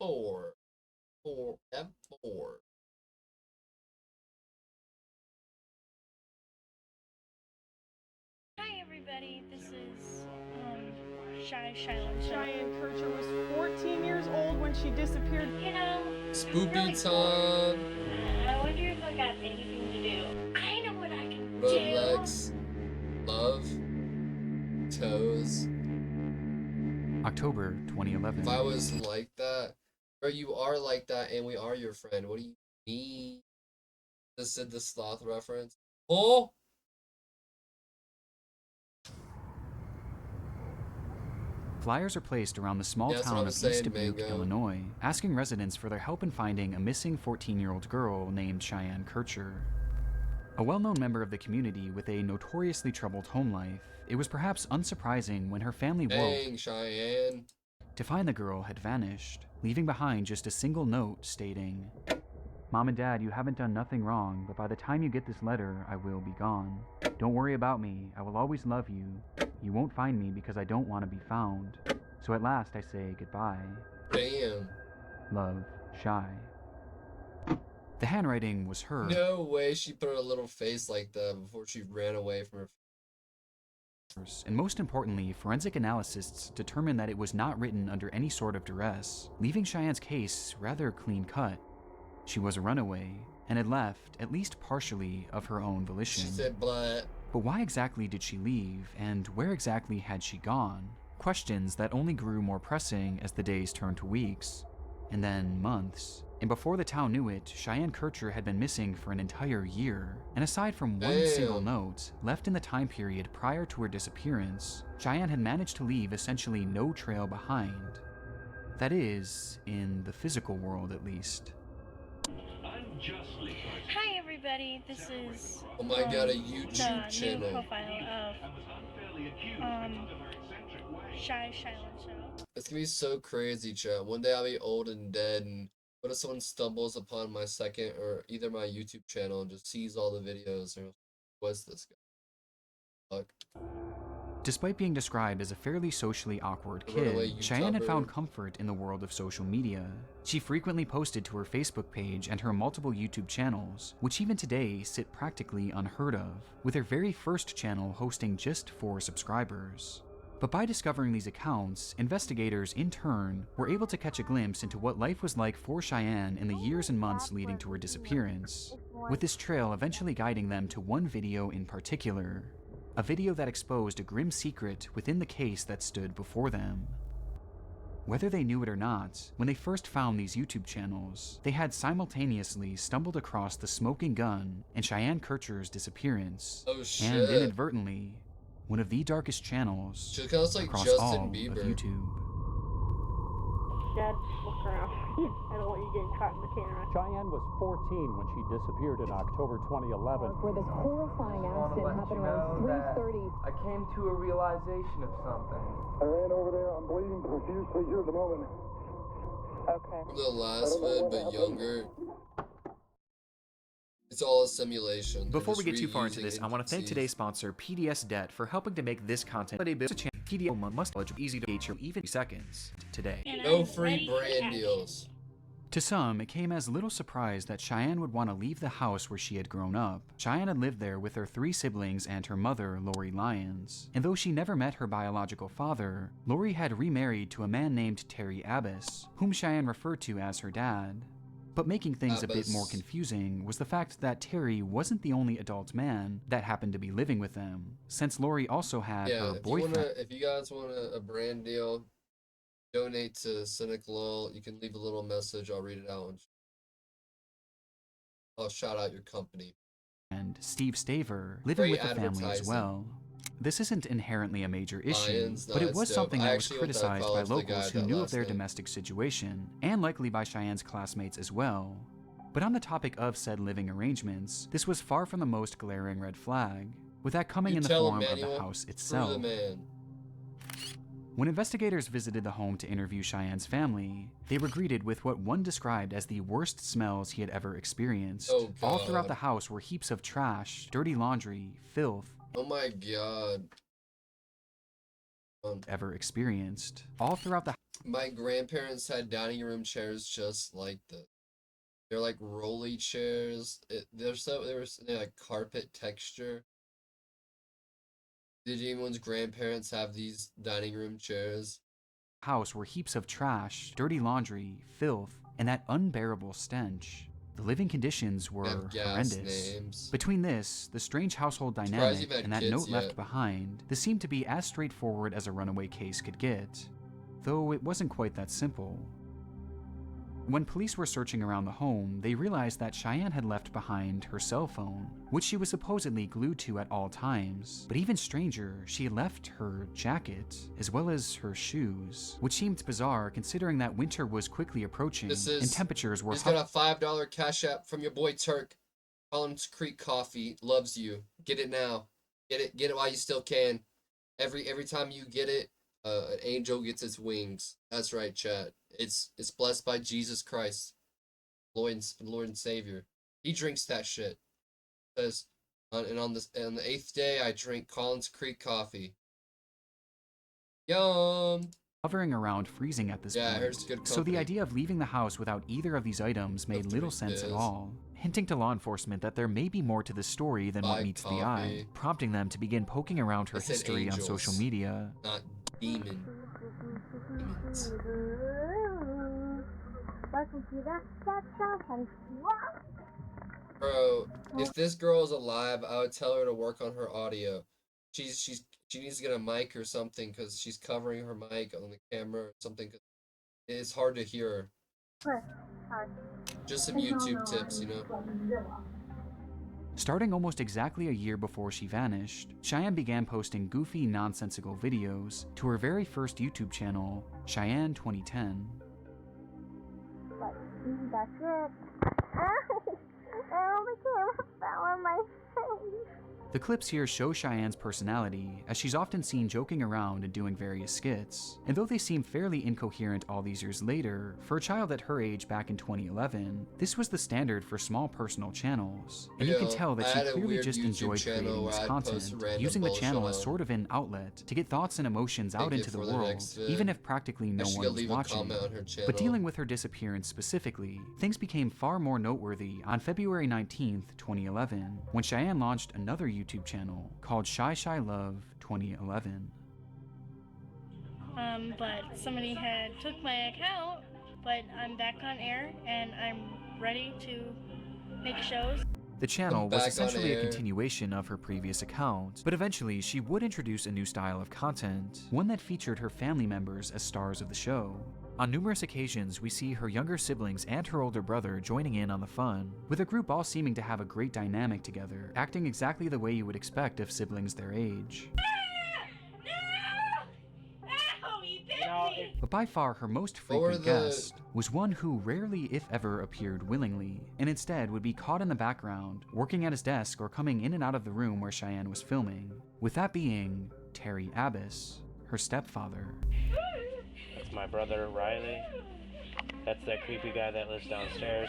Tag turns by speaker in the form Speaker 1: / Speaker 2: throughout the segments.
Speaker 1: F4. F4.
Speaker 2: Hi everybody, this is Shiloh.
Speaker 3: Cheyenne Kircher was 14 years old when she disappeared.
Speaker 2: You know,
Speaker 1: Spoopy
Speaker 2: really
Speaker 1: time.
Speaker 2: I wonder if I got anything to do. I know what I can
Speaker 1: Red
Speaker 2: do.
Speaker 1: legs. Love. Toes.
Speaker 4: October 2011.
Speaker 1: If I was like that, or you are like that and we are your friend, what do you mean? This is the sloth reference. Oh!
Speaker 4: Flyers are placed around the small
Speaker 1: That's what
Speaker 4: town
Speaker 1: I'm
Speaker 4: of
Speaker 1: saying,
Speaker 4: East Dubuque,
Speaker 1: Mango.
Speaker 4: Illinois, asking residents for their help in finding a missing 14-year-old girl named Cheyenne Kircher. A well-known member of the community with a notoriously troubled home life, it was perhaps unsurprising when her family
Speaker 1: Dang,
Speaker 4: woke
Speaker 1: Cheyenne.
Speaker 4: to find the girl had vanished, leaving behind just a single note stating, "Mom and Dad, you haven't done nothing wrong, but by the time you get this letter, I will be gone. Don't worry about me, I will always love you. You won't find me because I don't want to be found. So at last I say goodbye.
Speaker 1: Damn.
Speaker 4: Love, Shy." The handwriting was her.
Speaker 1: No way she put a little face like that before she ran away from her.
Speaker 4: And most importantly, forensic analysts determined that it was not written under any sort of duress, leaving Cheyenne's case rather clean-cut. She was a runaway, and had left, at least partially, of her own volition.
Speaker 1: She said, "But
Speaker 4: why exactly did she leave, and where exactly had she gone? Questions that only grew more pressing as the days turned to weeks, and then months. And before the town knew it, Cheyenne Kircher had been missing for an entire year. And aside from one single note, left in the time period prior to her disappearance, Cheyenne had managed to leave essentially no trail behind. That is, in the physical world at least.
Speaker 2: Hi everybody, this is
Speaker 1: oh my god, a
Speaker 2: the
Speaker 1: YouTube
Speaker 2: new
Speaker 1: channel."
Speaker 2: profile of Shiloh Show.
Speaker 1: It's gonna be so crazy, chat. One day I'll be old and dead, and what if someone stumbles upon my second or either my YouTube channel and just sees all the videos? Or what's this guy? Fuck.
Speaker 4: Despite being described as a fairly socially awkward
Speaker 1: Runaway
Speaker 4: kid, Cheyenne had
Speaker 1: YouTuber.
Speaker 4: found comfort in the world of social media. She frequently posted to her Facebook page and her multiple YouTube channels, which even today sit practically unheard of, with her very first channel hosting just 4 subscribers. But by discovering these accounts, investigators, in turn, were able to catch a glimpse into what life was like for Cheyenne in the years and months leading to her disappearance, with this trail eventually guiding them to one video in particular. A video that exposed a grim secret within the case that stood before them. Whether they knew it or not, when they first found these YouTube channels, they had simultaneously stumbled across the smoking gun and Cheyenne Kircher's disappearance,
Speaker 1: Oh shit.
Speaker 4: and inadvertently, one of the darkest channels
Speaker 1: She looks like
Speaker 4: across
Speaker 1: Justin
Speaker 4: all
Speaker 1: Bieber.
Speaker 4: of YouTube.
Speaker 5: Dad, look around. I don't want you getting caught in the camera.
Speaker 6: Cheyenne was 14 when she disappeared in October 2011.
Speaker 7: Where this horrifying accident happened around 3:30.
Speaker 8: I came to a realization of something.
Speaker 9: I ran over there. I'm bleeding profusely here at the moment.
Speaker 5: Okay.
Speaker 1: The last vid, but younger. It's all a simulation. They're
Speaker 4: Before we
Speaker 1: just
Speaker 4: get too far into
Speaker 1: reusing
Speaker 4: this, I want to thank
Speaker 1: NPCs.
Speaker 4: today's sponsor, PDS for helping to make this content a PDS must knowledge easy to gauge your even seconds today.
Speaker 2: And
Speaker 1: No
Speaker 2: I'm
Speaker 1: free
Speaker 2: ready for
Speaker 1: brand
Speaker 2: action.
Speaker 1: deals.
Speaker 4: To some, it came as little surprise that Cheyenne would want to leave the house where she had grown up. Cheyenne had lived there with her 3 siblings and her mother, Lori Lyons. And though she never met her biological father, Lori had remarried to a man named Terry Abbas, whom Cheyenne referred to as her dad. But making things a bit more
Speaker 1: Abbas.
Speaker 4: confusing was the fact that Terry wasn't the only adult man that happened to be living with them, since Lori also had
Speaker 1: Yeah,
Speaker 4: her boyfriend.
Speaker 1: if you guys want a brand deal, donate to cynicalul. You can leave a little message. I'll read it out. And I'll shout out your company.
Speaker 4: And Steve Staver, living
Speaker 1: Great
Speaker 4: with the family as
Speaker 1: advertising.
Speaker 4: well. This isn't inherently a major issue,
Speaker 1: Lions,
Speaker 4: but it
Speaker 1: that's
Speaker 4: was
Speaker 1: dope.
Speaker 4: something
Speaker 1: I
Speaker 4: that was
Speaker 1: actually went to
Speaker 4: criticized by
Speaker 1: college with the
Speaker 4: locals
Speaker 1: guy
Speaker 4: who
Speaker 1: that
Speaker 4: knew of
Speaker 1: last
Speaker 4: their
Speaker 1: name.
Speaker 4: domestic situation, and likely by Cheyenne's classmates as well. But on the topic of said living arrangements, this was far from the most glaring red flag, with that coming
Speaker 1: You
Speaker 4: in the
Speaker 1: tell
Speaker 4: form of
Speaker 1: Emmanuel,
Speaker 4: the house
Speaker 1: screw
Speaker 4: itself.
Speaker 1: the man.
Speaker 4: When investigators visited the home to interview Cheyenne's family, they were greeted with what one described as the worst smells he had ever experienced.
Speaker 1: Oh,
Speaker 4: All throughout
Speaker 1: God.
Speaker 4: the house were heaps of trash, dirty laundry, filth,
Speaker 1: Oh my god.
Speaker 4: ever experienced. All throughout the
Speaker 1: My grandparents had dining room chairs just like this. They're like rolly chairs. They're like carpet texture. Did anyone's grandparents have these dining room chairs?
Speaker 4: house were heaps of trash, dirty laundry, filth, and that unbearable stench. The living conditions were horrendous.
Speaker 1: Names.
Speaker 4: Between this, the strange household dynamic, and that note left behind, this seemed to be as straightforward as a runaway case could get. Though it wasn't quite that simple. When police were searching around the home, they realized that Cheyenne had left behind her cell phone, which she was supposedly glued to at all times. But even stranger, she left her jacket, as well as her shoes, which seemed bizarre considering that winter was quickly approaching and temperatures were
Speaker 1: He's got a $5 cash app from your boy Turk. Collins Creek Coffee loves you. Get it now. Get it while you still can. Every time you get it, an angel gets its wings. That's right, chat. It's blessed by Jesus Christ, Lord and Savior. He drinks that shit. It says, on the 8th day, I drink Collins Creek coffee. Yum.
Speaker 4: Hovering around freezing at this point.
Speaker 1: Here's good company.
Speaker 4: So the idea of leaving the house without either of these items made little sense at all, hinting to law enforcement that there may be more to the story than what meets the eye, prompting them to begin poking around her history on social media.
Speaker 1: Not demons. Bro, if this girl is alive, I would tell her to work on her audio. She needs to get a mic or something because she's covering her mic on the camera or something. Cause it's hard to hear her. Just some YouTube tips, you know.
Speaker 4: Starting almost exactly a year before she vanished, Cheyenne began posting goofy, nonsensical videos to her very first YouTube channel, Cheyenne 2010.
Speaker 5: That's it. Oh, the camera fell on my face.
Speaker 4: The clips here show Cheyenne's personality, as she's often seen joking around and doing various skits. And though they seem fairly incoherent all these years later, for a child at her age back in 2011, this was the standard for small personal channels. And you can tell that she clearly just enjoyed creating this content, using the channel as sort of an outlet to get thoughts and emotions out into the world, even if practically no one was watching. But dealing with her disappearance specifically, things became far more noteworthy on February 19th, 2011, when Cheyenne launched another YouTube channel called Shy Love 2011.
Speaker 2: But somebody had took my account, but I'm back on air and I'm ready to make shows.
Speaker 4: The channel was essentially a continuation of her previous account, but eventually she would introduce a new style of content, one that featured her family members as stars of the show. On numerous occasions, we see her younger siblings and her older brother joining in on the fun, with the group all seeming to have a great dynamic together, acting exactly the way you would expect of siblings their age. But by far her most frequent guest was one who rarely, if ever, appeared willingly, and instead would be caught in the background, working at his desk or coming in and out of the room where Cheyenne was filming, with that being Terry Abbas, her stepfather.
Speaker 10: That's my brother Riley. That's that creepy guy that lives downstairs.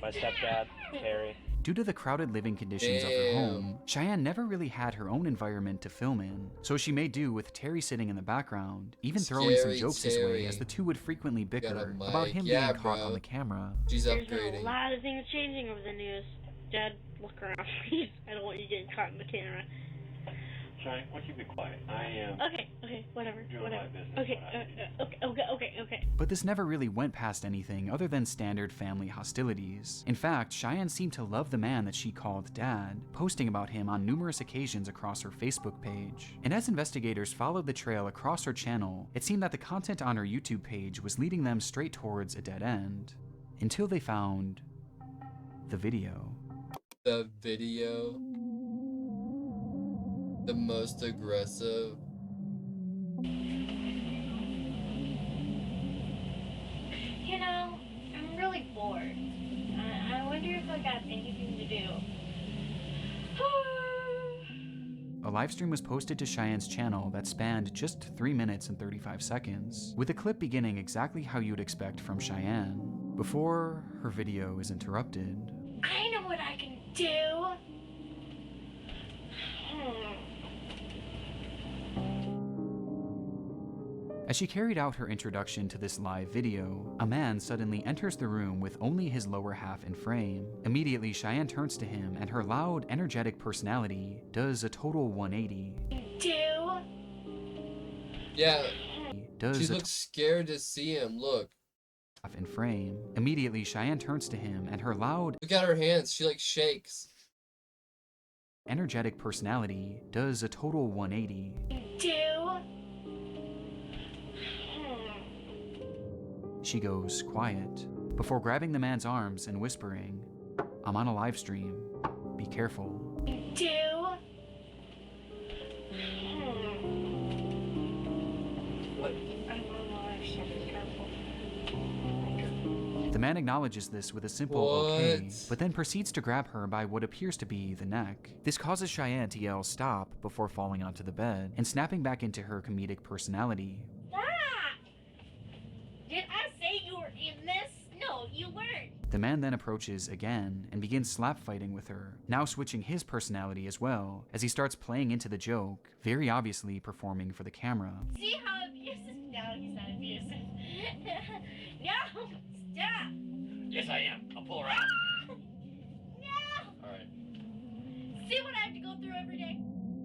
Speaker 10: My stepdad, Terry.
Speaker 4: Due to the crowded living conditions of her home, Cheyenne never really had her own environment to film in, so she made do with Terry sitting in the background, even throwing some jokes his way as the two would frequently bicker about him being caught on the camera.
Speaker 1: She's
Speaker 5: upgrading. There's a lot of things changing over the news. Dad, look around, please. I don't want you getting caught in the camera.
Speaker 10: Sorry, why don't you be quiet? I am.
Speaker 5: Okay, whatever.
Speaker 10: My business.
Speaker 5: Okay.
Speaker 4: But this never really went past anything other than standard family hostilities. In fact, Cheyenne seemed to love the man that she called Dad, posting about him on numerous occasions across her Facebook page. And as investigators followed the trail across her channel, it seemed that the content on her YouTube page was leading them straight towards a dead end. Until they found the video.
Speaker 1: The video? The most aggressive.
Speaker 2: You know, I'm really bored. I wonder if I got anything to do.
Speaker 4: A livestream was posted to Cheyenne's channel that spanned just 3 minutes and 35 seconds, with a clip beginning exactly how you'd expect from Cheyenne, before her video is interrupted.
Speaker 2: I know what I can do.
Speaker 4: As she carried out her introduction to this live video, a man suddenly enters the room with only his lower half in frame. Immediately, Cheyenne turns to him, and her loud, energetic personality does a total 180.
Speaker 1: Yeah, she looks scared to see him. Look.
Speaker 4: In frame. Immediately, Cheyenne turns to him, and her loud,
Speaker 1: look at her hands. She like shakes.
Speaker 4: Energetic personality does a total 180. She goes quiet before grabbing the man's arms and whispering, "I'm on a live stream. Be careful." The man acknowledges this with a simple okay, but then proceeds to grab her by what appears to be the neck. This causes Cheyenne to yell stop before falling onto the bed and snapping back into her comedic personality.
Speaker 5: Stop! Did I say you were in this? No, you weren't.
Speaker 4: The man then approaches again and begins slap fighting with her, now switching his personality as well, as he starts playing into the joke, very obviously performing for the camera.
Speaker 5: See how abusive? No, he's not abusive. No! Stop!
Speaker 11: Yes, I am. I'll pull her out.
Speaker 5: No!
Speaker 11: Alright.
Speaker 5: See what I have to go through every day?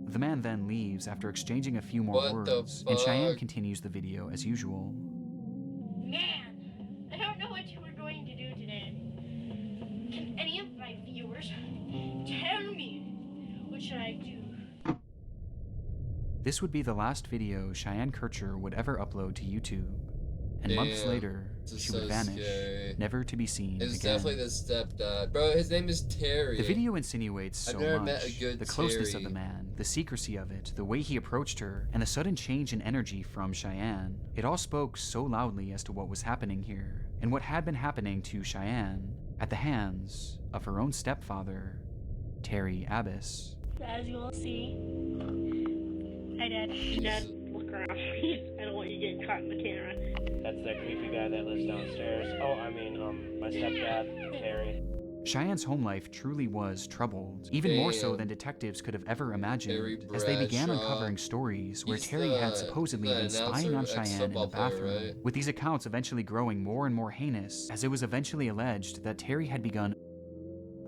Speaker 4: The man then leaves after exchanging a few more words, and Cheyenne continues the video as usual.
Speaker 5: Man, I don't know what you were going to do today. Can any of my viewers tell me what should I do?
Speaker 4: This would be the last video Cheyenne Kircher would ever upload to YouTube. And months later, she would vanish, never to be seen again.
Speaker 1: It's definitely the stepdad. Bro, his name is Terry.
Speaker 4: The video insinuates so much. The closeness of the man, the secrecy of it, the way he approached her, and the sudden change in energy from Cheyenne. It all spoke so loudly as to what was happening here, and what had been happening to Cheyenne at the hands of her own stepfather, Terry Abbas.
Speaker 2: As you will see, hi Dad.
Speaker 5: Dad, look around please. I don't want you getting caught in the camera.
Speaker 10: That's that creepy guy that lives downstairs. Oh, I mean, my stepdad, Terry.
Speaker 4: Cheyenne's home life truly was troubled, even more so than detectives could have ever imagined, as they began uncovering stories where Terry had supposedly been spying on Cheyenne in the bathroom, with these accounts eventually growing more and more heinous, as it was eventually alleged that Terry had begun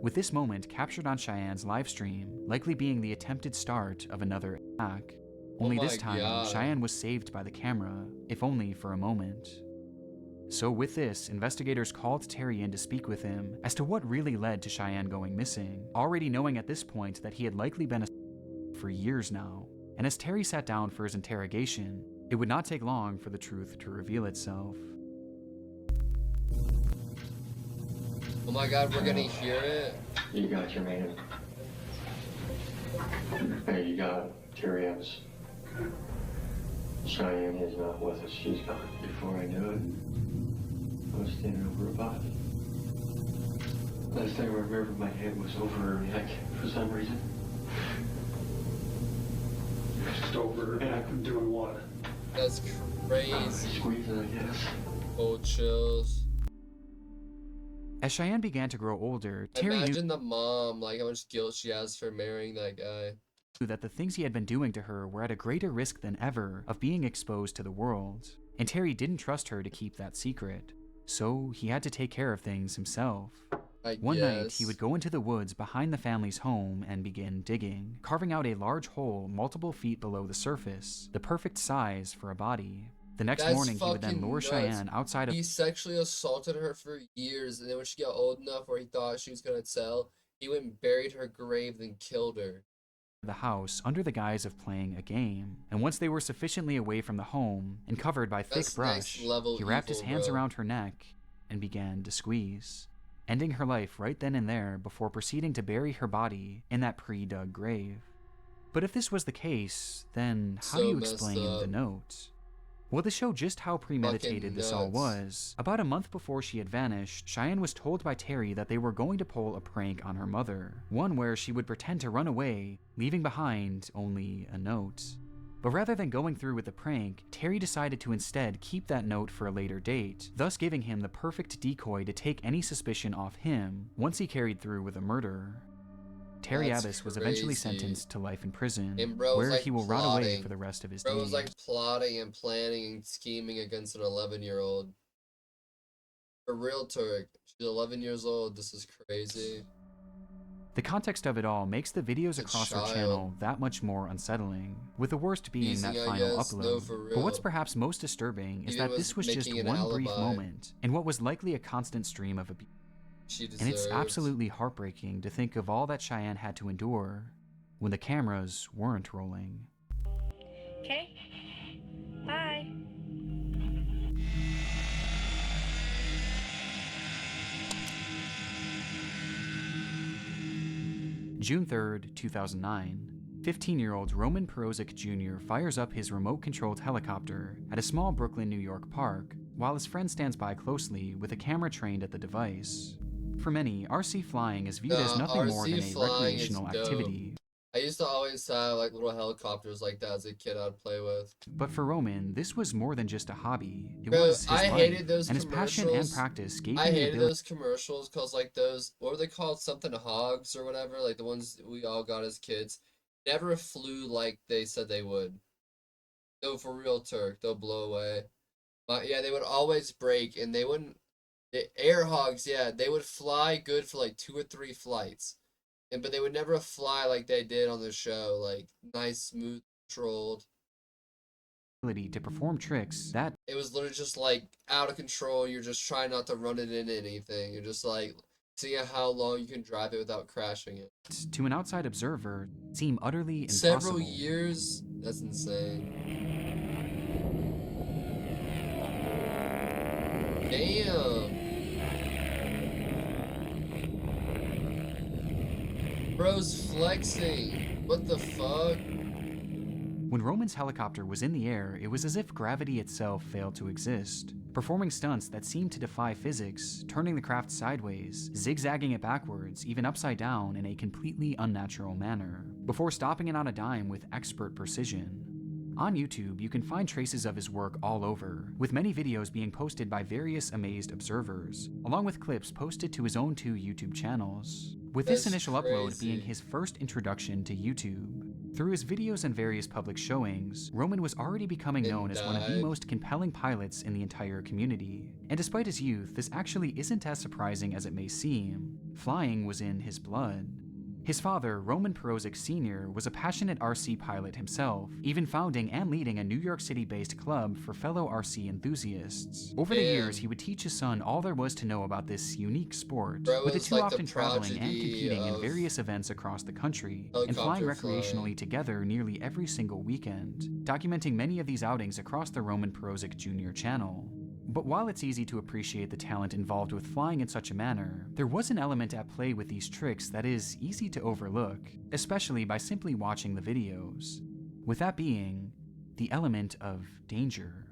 Speaker 4: with this moment captured on Cheyenne's live stream, likely being the attempted start of another attack. Only this time, Cheyenne was saved by the camera, if only for a moment. So with this, investigators called Terry in to speak with him as to what really led to Cheyenne going missing, already knowing at this point that he had likely been for years now. And as Terry sat down for his interrogation, it would not take long for the truth to reveal itself.
Speaker 1: Oh my god, we're gonna hear it.
Speaker 12: You got your man. Hey, you got Terry Abbas. Cheyenne is not with us. She's gone. Before I knew it, I was standing over a body. Last time I remember, my head was over her neck for some reason.
Speaker 9: Just over her neck and doing what?
Speaker 1: That's crazy.
Speaker 12: Squeezing, I guess.
Speaker 1: Cold chills.
Speaker 4: As Cheyenne began to grow older, Terry
Speaker 1: Imagine the mom, like how much guilt she has for marrying that guy.
Speaker 4: Knew that the things he had been doing to her were at a greater risk than ever of being exposed to the world, and Terry didn't trust her to keep that secret, so he had to take care of things himself. One night, he would go into the woods behind the family's home and begin digging, carving out a large hole multiple feet below the surface, the perfect size for a body. The next morning, he would then lure Cheyenne outside of—
Speaker 1: He sexually assaulted her for years, and then when she got old enough where he thought she was gonna tell, he went and buried her grave, then killed her.
Speaker 4: The house under the guise of playing a game, and once they were sufficiently away from the home and covered by thick brush, he wrapped his hands around her neck and began to squeeze, ending her life right then and there before proceeding to bury her body in that pre-dug grave. But if this was the case, then how do you explain the note? Well, to show just how premeditated this all was, about a month before she had vanished, Cheyenne was told by Terry that they were going to pull a prank on her mother, one where she would pretend to run away, leaving behind only a note. But rather than going through with the prank, Terry decided to instead keep that note for a later date, thus giving him the perfect decoy to take any suspicion off him once he carried through with a murder. Terry
Speaker 1: That's
Speaker 4: Abbas was eventually
Speaker 1: crazy.
Speaker 4: sentenced to life in prison,
Speaker 1: And bro was
Speaker 4: where
Speaker 1: like
Speaker 4: he will rot away for the rest of his
Speaker 1: Bro
Speaker 4: days.
Speaker 1: was like plotting and planning and scheming against an 11-year-old. For real, Turk. She's 11 years old. This is crazy.
Speaker 4: The context of it all makes the videos
Speaker 1: A
Speaker 4: across her
Speaker 1: child.
Speaker 4: channel that much more unsettling, with the worst being
Speaker 1: Teasing,
Speaker 4: that
Speaker 1: I
Speaker 4: final
Speaker 1: guess.
Speaker 4: upload.
Speaker 1: No, for real.
Speaker 4: But what's perhaps most disturbing is
Speaker 1: Even
Speaker 4: that this was just
Speaker 1: making an
Speaker 4: one brief
Speaker 1: alibi.
Speaker 4: moment in what was likely a constant stream of abuse.
Speaker 1: She deserves.
Speaker 4: And it's absolutely heartbreaking to think of all that Cheyenne had to endure when the cameras weren't rolling.
Speaker 2: Okay? Bye.
Speaker 4: June 3rd, 2009. 15-year-old Roman Perozic Jr. fires up his remote-controlled helicopter at a small Brooklyn, New York park, while his friend stands by closely with a camera trained at the device. For many, RC flying is viewed as nothing more than a recreational activity.
Speaker 1: I used to always have like little helicopters like that as a kid I'd play with.
Speaker 4: But for Roman, this was more than just a hobby. It
Speaker 1: Bro,
Speaker 4: was his
Speaker 1: I
Speaker 4: life,
Speaker 1: hated those
Speaker 4: and his passion and
Speaker 1: commercials.
Speaker 4: practice gave
Speaker 1: I
Speaker 4: him the
Speaker 1: hated
Speaker 4: ability.
Speaker 1: those commercials because like those, what were they called? Something hogs or whatever, like the ones we all got as kids, never flew like they said they would. No, for real, Turk, they'll blow away. But yeah, they would always break, and they wouldn't. The air hogs, yeah, they would fly good for like 2 or 3 flights, but they would never fly like they did on the show, like nice, smooth, controlled.
Speaker 4: To perform tricks that
Speaker 1: it was literally just like out of control. You're just trying not to run it into anything. You're just like seeing how long you can drive it without crashing it.
Speaker 4: To an outside observer, seem utterly impossible.
Speaker 1: Several years? That's insane. Damn. Bro's flexing. What the fuck?
Speaker 4: When Roman's helicopter was in the air, it was as if gravity itself failed to exist, performing stunts that seemed to defy physics, turning the craft sideways, zigzagging it backwards, even upside down in a completely unnatural manner, before stopping it on a dime with expert precision. On YouTube, you can find traces of his work all over, with many videos being posted by various amazed observers, along with clips posted to his own 2 YouTube channels, with this initial upload being his first introduction to YouTube. Through his videos and various public showings, Roman was already becoming known as one of the most compelling pilots in the entire community. And despite his youth, this actually isn't as surprising as it may seem. Flying was in his blood. His father, Roman Perozic Sr., was a passionate RC pilot himself, even founding and leading a New York City-based club for fellow RC enthusiasts. Over the years, he would teach his son all there was to know about this unique sport, with the two often traveling and competing in various events across the country, and flying recreationally together nearly every single weekend, documenting many of these outings across the Roman Perozic Jr. channel. But while it's easy to appreciate the talent involved with flying in such a manner, there was an element at play with these tricks that is easy to overlook, especially by simply watching the videos. With that being, the element of danger.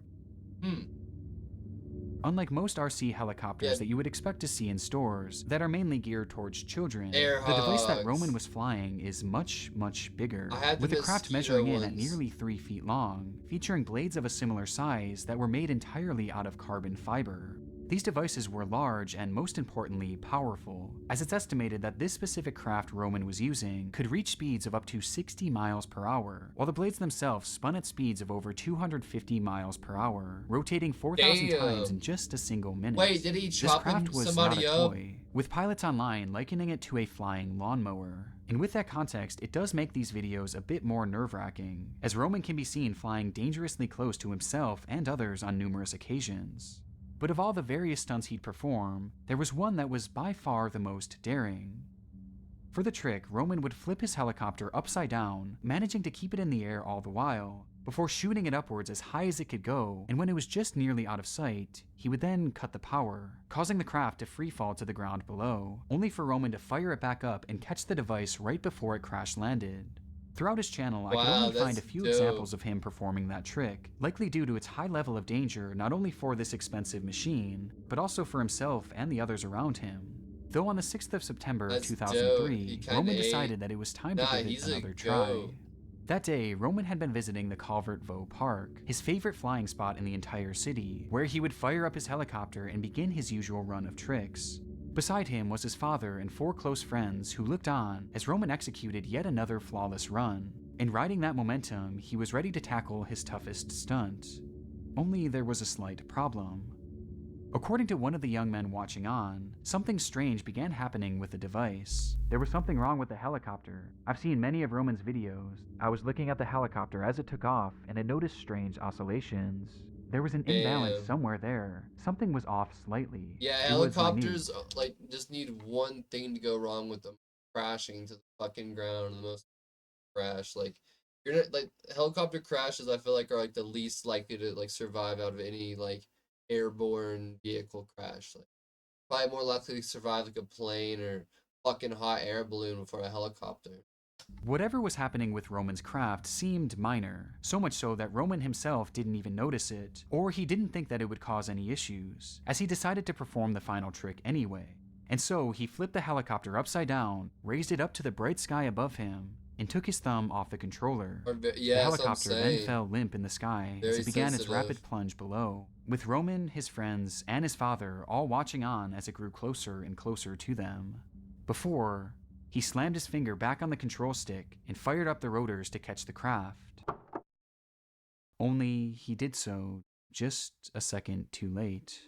Speaker 4: Unlike most RC helicopters that you would expect to see in stores that are mainly geared towards children, the device that Roman was flying is much, much bigger, with the craft measuring in at nearly 3 feet long, featuring blades of a similar size that were made entirely out of carbon fiber. These devices were large and, most importantly, powerful, as it's estimated that this specific craft Roman was using could reach speeds of up to 60 miles per hour, while the blades themselves spun at speeds of over 250 miles per hour, rotating 4,000 times in just a single minute.
Speaker 1: Wait, did he chop
Speaker 4: this craft was
Speaker 1: somebody
Speaker 4: not a
Speaker 1: up?
Speaker 4: toy, with pilots online likening it to a flying lawnmower. And with that context, it does make these videos a bit more nerve-wracking, as Roman can be seen flying dangerously close to himself and others on numerous occasions. But of all the various stunts he'd perform, there was one that was by far the most daring. For the trick, Roman would flip his helicopter upside down, managing to keep it in the air all the while, before shooting it upwards as high as it could go, and when it was just nearly out of sight, he would then cut the power, causing the craft to free fall to the ground below, only for Roman to fire it back up and catch the device right before it crash landed. Throughout his channel, I could only find a few examples of him performing that trick, likely due to its high level of danger not only for this expensive machine, but also for himself and the others around him. Though on the 6th of September 2003, Roman decided that it was time to give it another try. That day, Roman had been visiting the Calvert Vaux Park, his favorite flying spot in the entire city, where he would fire up his helicopter and begin his usual run of tricks. Beside him was his father and 4 close friends who looked on as Roman executed yet another flawless run. And riding that momentum, he was ready to tackle his toughest stunt. Only there was a slight problem. According to one of the young men watching on, something strange began happening with the device. There was something wrong with the helicopter. I've seen many of Roman's videos. I was looking at the helicopter as it took off and I noticed strange oscillations. There was an imbalance somewhere there. Something was off slightly.
Speaker 1: Yeah, helicopters like just need one thing to go wrong with them crashing to the fucking ground. The most crash, like you're not, like helicopter crashes. I feel like are like the least likely to like survive out of any like airborne vehicle crash. Like probably more likely to survive like a plane or fucking hot air balloon before a helicopter.
Speaker 4: Whatever was happening with Roman's craft seemed minor, so much so that Roman himself didn't even notice it, or he didn't think that it would cause any issues, as he decided to perform the final trick anyway. And so he flipped the helicopter upside down, raised it up to the bright sky above him, and took his thumb off the controller. The helicopter then fell limp in the sky as it began its rapid plunge below, with Roman, his friends, and his father all watching on as it grew closer and closer to them. Before, he slammed his finger back on the control stick and fired up the rotors to catch the craft. Only he did so just a second too late.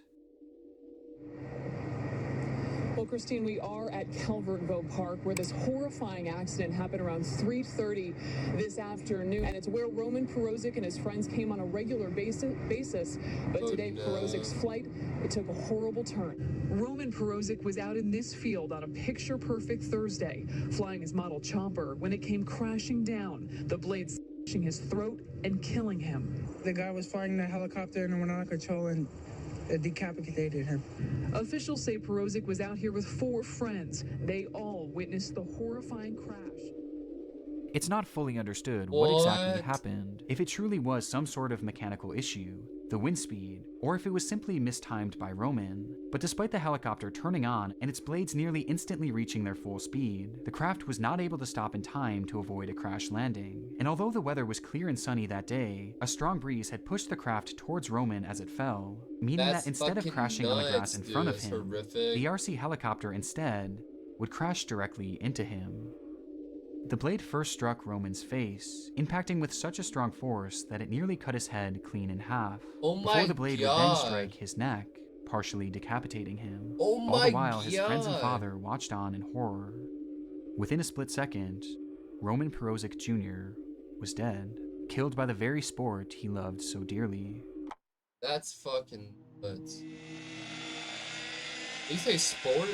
Speaker 7: Well, Christine, we are at Calvertville Park, where this horrifying accident happened around 3:30 this afternoon. And it's where Roman Perozic and his friends came on a regular basis. But today, Perozic's flight, it took a horrible turn. Roman Perozic was out in this field on a picture-perfect Thursday, flying his model chopper when it came crashing down, the blades slashing his throat and killing him.
Speaker 13: The guy was flying the helicopter and went out of control and it decapitated him.
Speaker 7: Officials say Perozic was out here with 4 friends. They all witnessed the horrifying crash.
Speaker 4: It's not fully understood what exactly happened, if it truly was some sort of mechanical issue, the wind speed, or if it was simply mistimed by Roman. But despite the helicopter turning on and its blades nearly instantly reaching their full speed, the craft was not able to stop in time to avoid a crash landing. And although the weather was clear and sunny that day, a strong breeze had pushed the craft towards Roman as it fell, meaning that instead of crashing on the grass in front of him, the RC helicopter instead would crash directly into him. The blade first struck Roman's face, impacting with such a strong force that it nearly cut his head clean in half, before the blade would then strike his neck, partially decapitating him. All the while, his friends and father watched on in horror. Within a split second, Roman Perozic Jr. was dead, killed by the very sport he loved so dearly.
Speaker 1: That's fucking nuts. Did you say sport?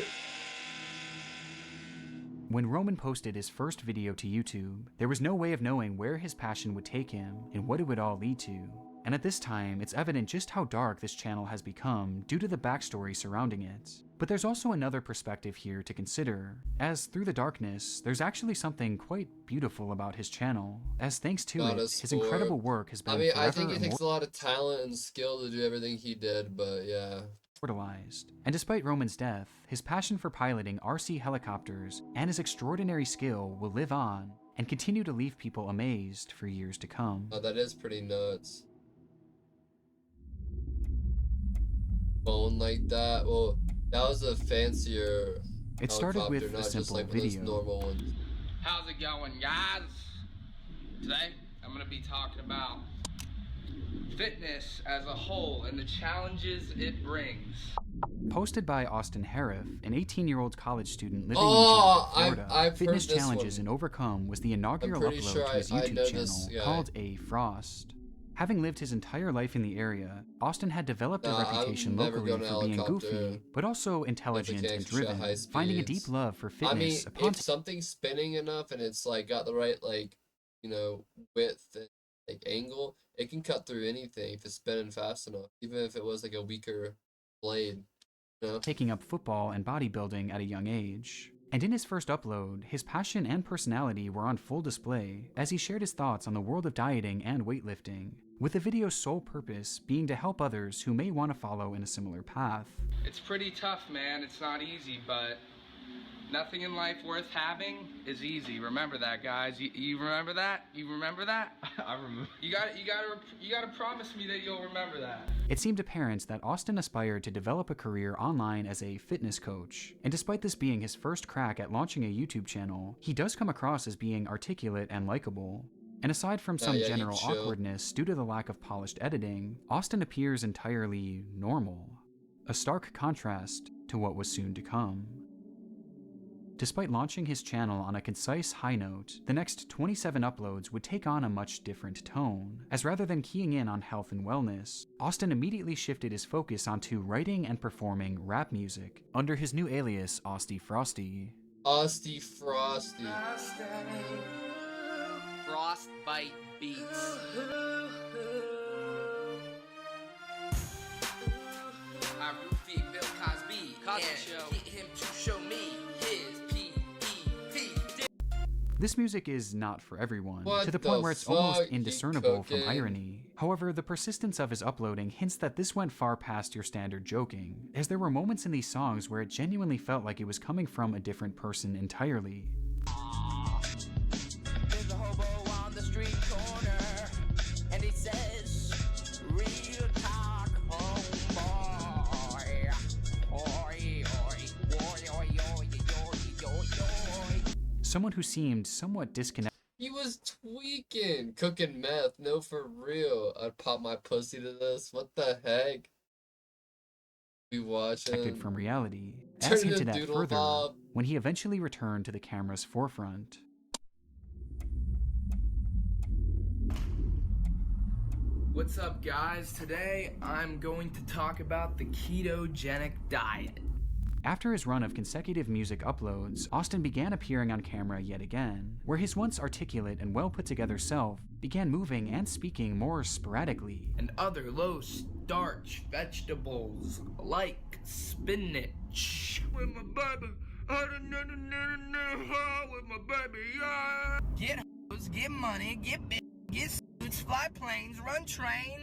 Speaker 4: When Roman posted his first video to YouTube, there was no way of knowing where his passion would take him and what it would all lead to. And at this time, it's evident just how dark this channel has become due to the backstory surrounding it. But there's also another perspective here to consider, as through the darkness, there's actually something quite beautiful about his channel, as thanks to it, his incredible work has been
Speaker 1: I think it takes a lot of talent and skill to do everything he did, but yeah.
Speaker 4: Immortalized. And despite Roman's death, his passion for piloting RC helicopters and his extraordinary skill will live on and continue to leave people amazed for years to come.
Speaker 1: Oh, that is pretty nuts. Phone like that. Well, that was a fancier.
Speaker 4: It started with a simple video.
Speaker 1: Normal ones.
Speaker 14: How's it going, guys? Today, I'm gonna be talking about fitness as a whole and the challenges it brings.
Speaker 4: Posted by Austin Harif, an 18-year-old college student living in Florida,
Speaker 1: I've
Speaker 4: Fitness
Speaker 1: heard this
Speaker 4: Challenges and Overcome was the inaugural upload to his YouTube channel called A Frost. Having lived his entire life in the area, Austin had developed a reputation locally for being goofy, but also intelligent and driven, finding a deep love for fitness.
Speaker 1: If something's spinning enough and it's like got the right width and like angle, it can cut through anything if it's spinning fast enough, even if it was like a weaker blade.
Speaker 4: Taking up football and bodybuilding at a young age. And in his first upload, his passion and personality were on full display as he shared his thoughts on the world of dieting and weightlifting, with the video's sole purpose being to help others who may want to follow in a similar path.
Speaker 14: It's pretty tough, man. It's not easy, but nothing in life worth having is easy. Remember that, guys. You remember that? You remember that? I remember. You gotta promise me that you'll remember that.
Speaker 4: It seemed apparent that Austin aspired to develop a career online as a fitness coach, and despite this being his first crack at launching a YouTube channel, he does come across as being articulate and likable. And aside from some general awkwardness due to the lack of polished editing, Austin appears entirely normal, a stark contrast to what was soon to come. Despite launching his channel on a concise high note, the next 27 uploads would take on a much different tone, as rather than keying in on health and wellness, Austin immediately shifted his focus onto writing and performing rap music under his new alias, Austy Frosty.
Speaker 1: Austy Frosty.
Speaker 8: Frostbite beats. I roofie Bill Cosby. Cosby Show. Get him to show me his pt.
Speaker 4: This music is not for everyone,
Speaker 1: What
Speaker 4: to the point where it's almost indiscernible from
Speaker 1: cooking?
Speaker 4: irony. However, the persistence of his uploading hints that this went far past your standard joking, as there were moments in these songs where it genuinely felt like it was coming from a different person entirely.
Speaker 8: There's a hobo on the street corner, and he says, real talk, homeboy. Oi, oi, oi, oi, oi, oi, oi, oi.
Speaker 4: Someone who seemed somewhat disconnected.
Speaker 1: He was tweaking, cooking meth. No, for real. I'd pop my pussy to this. What the heck? We watching
Speaker 4: From reality,
Speaker 1: Turn
Speaker 4: as
Speaker 1: to
Speaker 4: hinted at
Speaker 1: Doodle
Speaker 4: further
Speaker 1: Bob.
Speaker 4: when he eventually returned to the camera's forefront.
Speaker 8: What's up, guys? Today I'm going to talk about the ketogenic diet.
Speaker 4: After his run of consecutive music uploads, Austin began appearing on camera yet again, where his once articulate and well-put-together self began moving and speaking more sporadically.
Speaker 8: And other low-starch vegetables like spinach. With my baby, with my baby, yeah. Get hoes, get money, get big, get suits, fly planes, run train.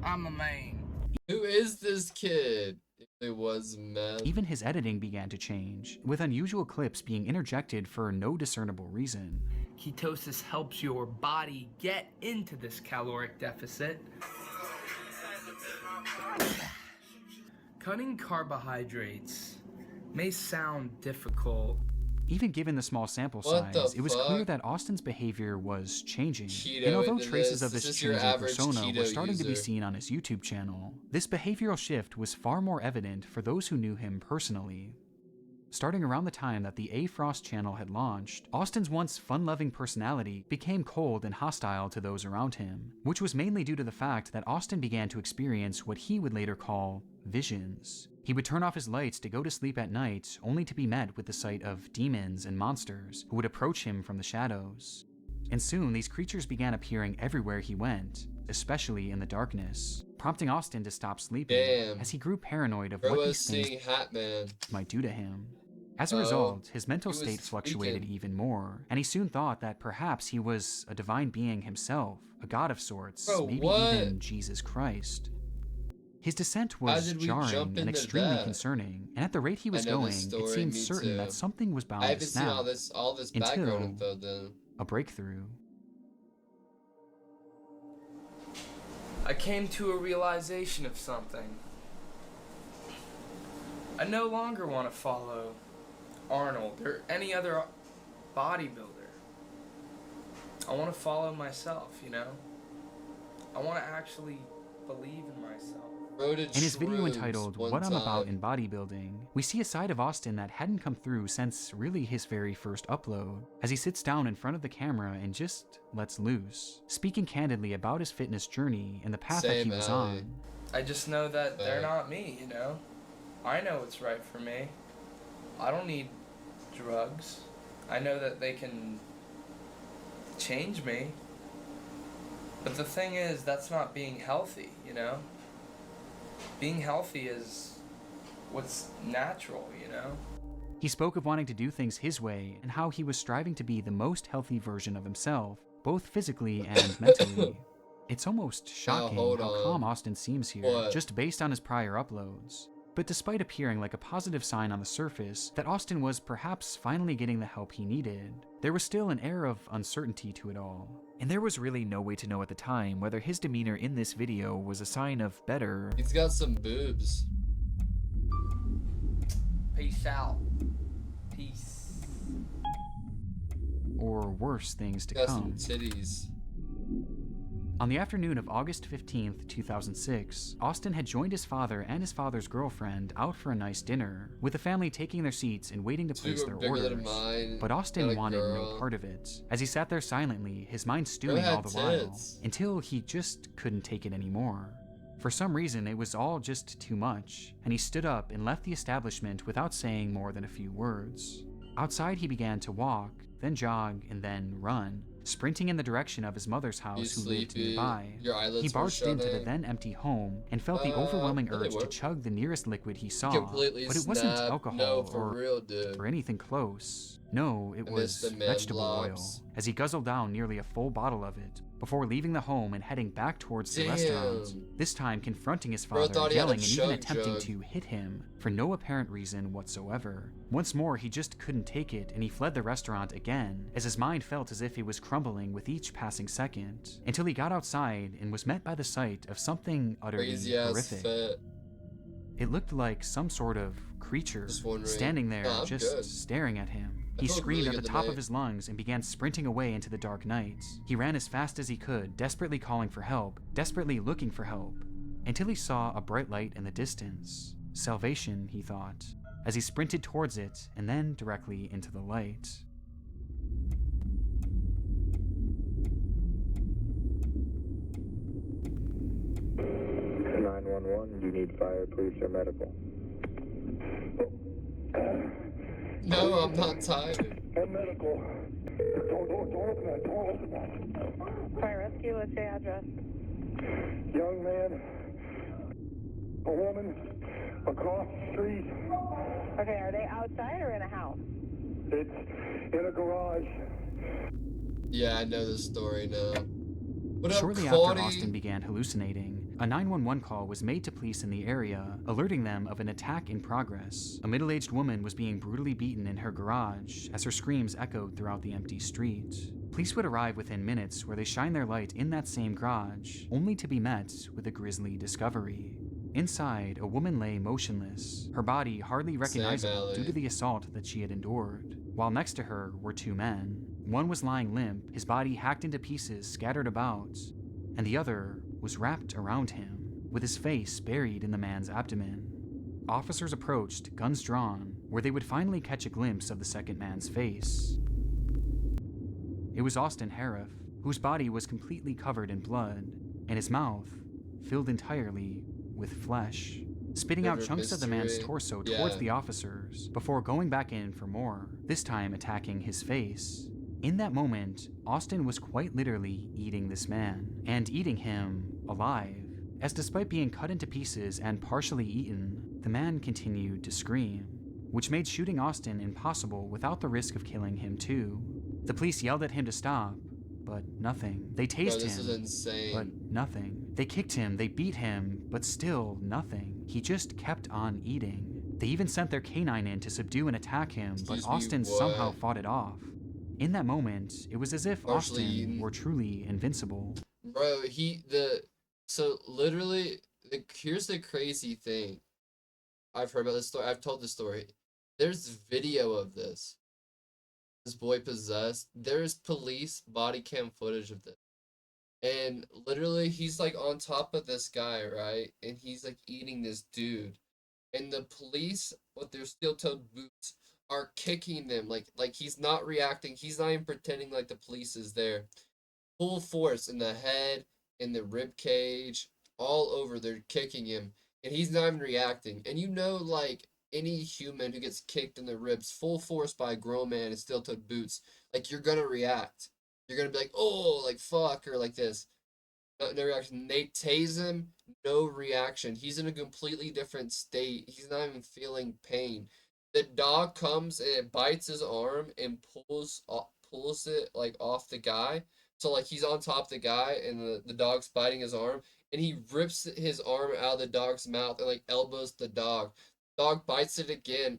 Speaker 8: I'm a man.
Speaker 1: Who is this kid? It was meth.
Speaker 4: Even his editing began to change, with unusual clips being interjected for no discernible reason.
Speaker 8: Ketosis helps your body get into this caloric deficit. Cutting carbohydrates may sound difficult.
Speaker 4: Even given the small sample size, it was clear that Austin's behavior was changing. And although traces of this changing persona were starting to be seen on his YouTube channel, this behavioral shift was far more evident for those who knew him personally. Starting around the time that the A Frost channel had launched, Austin's once fun-loving personality became cold and hostile to those around him, which was mainly due to the fact that Austin began to experience what he would later call visions. He would turn off his lights to go to sleep at night, only to be met with the sight of demons and monsters who would approach him from the shadows. And soon, these creatures began appearing everywhere he went, especially in the darkness, prompting Austin to stop sleeping as he grew paranoid of what these things might do to him. As a result, his mental state fluctuated even more, and he soon thought that perhaps he was a divine being himself, a god of sorts, maybe even Jesus Christ. His descent was jarring and extremely concerning, and at the rate he was going, it seemed certain that something was bound to snap
Speaker 1: all this background info then.
Speaker 4: A breakthrough.
Speaker 8: I came to a realization of something. I no longer want to follow Arnold or any other bodybuilder. I want to follow myself, you know? I want to actually believe in myself.
Speaker 4: In his video entitled What I'm About in Bodybuilding, we see a side of Austin that hadn't come through since really his very first upload, as he sits down in front of the camera and just lets loose, speaking candidly about his fitness journey and the path that he was on.
Speaker 8: I just know that they're not me, you know? I know what's right for me. I don't need drugs. I know that they can change me. But the thing is, that's not being healthy, you know? Being healthy is what's natural, you know?
Speaker 4: He spoke of wanting to do things his way and how he was striving to be the most healthy version of himself, both physically and mentally. It's almost shocking how calm Austin seems here, just based on his prior uploads. But despite appearing like a positive sign on the surface that Austin was perhaps finally getting the help he needed, There was still an air of uncertainty to it all, and there was really no way to know at the time whether his demeanor in this video was a sign of better.
Speaker 1: He's got some boobs.
Speaker 8: Peace out. Peace.
Speaker 4: Or worse things to
Speaker 1: Got
Speaker 4: come.
Speaker 1: some titties.
Speaker 4: On the afternoon of August 15th, 2006, Austin had joined his father and his father's girlfriend out for a nice dinner, with the family taking their seats and waiting to place their orders. But Austin wanted no part of it. As he sat there silently, his mind stewing all the while, until he just couldn't take it anymore. For some reason, it was all just too much, and he stood up and left the establishment without saying more than a few words. Outside, he began to walk, then jog, and then run, sprinting in the direction of his mother's house who lived nearby. He barged into the then empty home and felt the overwhelming urge to chug the nearest liquid he saw, but it wasn't alcohol or anything close. No, it was vegetable oil, as he guzzled down nearly a full bottle of it before leaving the home and heading back towards the restaurant, this time confronting his father, yelling and even attempting to hit him for no apparent reason whatsoever. Once more, he just couldn't take it, and he fled the restaurant again, as his mind felt as if it was crumbling with each passing second, until he got outside and was met by the sight of something utterly horrific. It looked like some sort of creature standing there just staring at him. He screamed at the top of his lungs and began sprinting away into the dark night. He ran as fast as he could, desperately calling for help, desperately looking for help, until he saw a bright light in the distance. Salvation, he thought, as he sprinted towards it and then directly into the light.
Speaker 12: Do you need fire, police, or medical?
Speaker 1: No, I'm not tired.
Speaker 12: Medical. Don't open that. Don't open that.
Speaker 3: Fire rescue, what's your address?
Speaker 12: Young man, a woman, across the street.
Speaker 3: Okay, are they outside or in a house?
Speaker 12: It's in a garage.
Speaker 1: Yeah, I know this story now. What
Speaker 4: Shortly
Speaker 1: up,
Speaker 4: after Austin began hallucinating, a 911 call was made to police in the area, alerting them of an attack in progress. A middle-aged woman was being brutally beaten in her garage as her screams echoed throughout the empty street. Police would arrive within minutes, where they shine their light in that same garage, only to be met with a grisly discovery. Inside, a woman lay motionless, her body hardly recognizable due to the assault that she had endured, while next to her were two men. One was lying limp, his body hacked into pieces scattered about, and the other was wrapped around him, with his face buried in the man's abdomen. Officers approached, guns drawn, where they would finally catch a glimpse of the second man's face. It was Austin Harif, whose body was completely covered in blood, and his mouth filled entirely with flesh, spitting out chunks of the man's torso towards the officers before going back in for more, this time attacking his face. In that moment, Austin was quite literally eating this man, and eating him alive, as despite being cut into pieces and partially eaten, the man continued to scream, which made shooting Austin impossible without the risk of killing him too. The police yelled at him to stop, but nothing. They tased him, but nothing. They kicked him, they beat him, but still nothing. He just kept on eating. They even sent their canine in to subdue and attack him, but Austin somehow fought it off. In that moment, it was as if Austin were truly invincible.
Speaker 1: Bro, so literally, here's the crazy thing. I've heard about this story. I've told this story. There's video of this. This boy possessed. There's police body cam footage of this. And literally, he's like on top of this guy, right? And he's like eating this dude. And the police, with their steel-toed boots, are kicking them. Like he's not reacting. He's not even pretending like the police is there. Full force in the head, in the rib cage, all over. They're kicking him. And he's not even reacting. And you know, like, any human who gets kicked in the ribs full force by a grown man in steel-toed boots, like, you're gonna react. You're gonna be like, oh, like, fuck, or like this. No reaction. They tase him, no reaction. He's in a completely different state. He's not even feeling pain. The dog comes and it bites his arm and pulls it, like, off the guy. So, like, he's on top of the guy, and the dog's biting his arm, and he rips his arm out of the dog's mouth and, like, elbows the dog. Dog bites it again,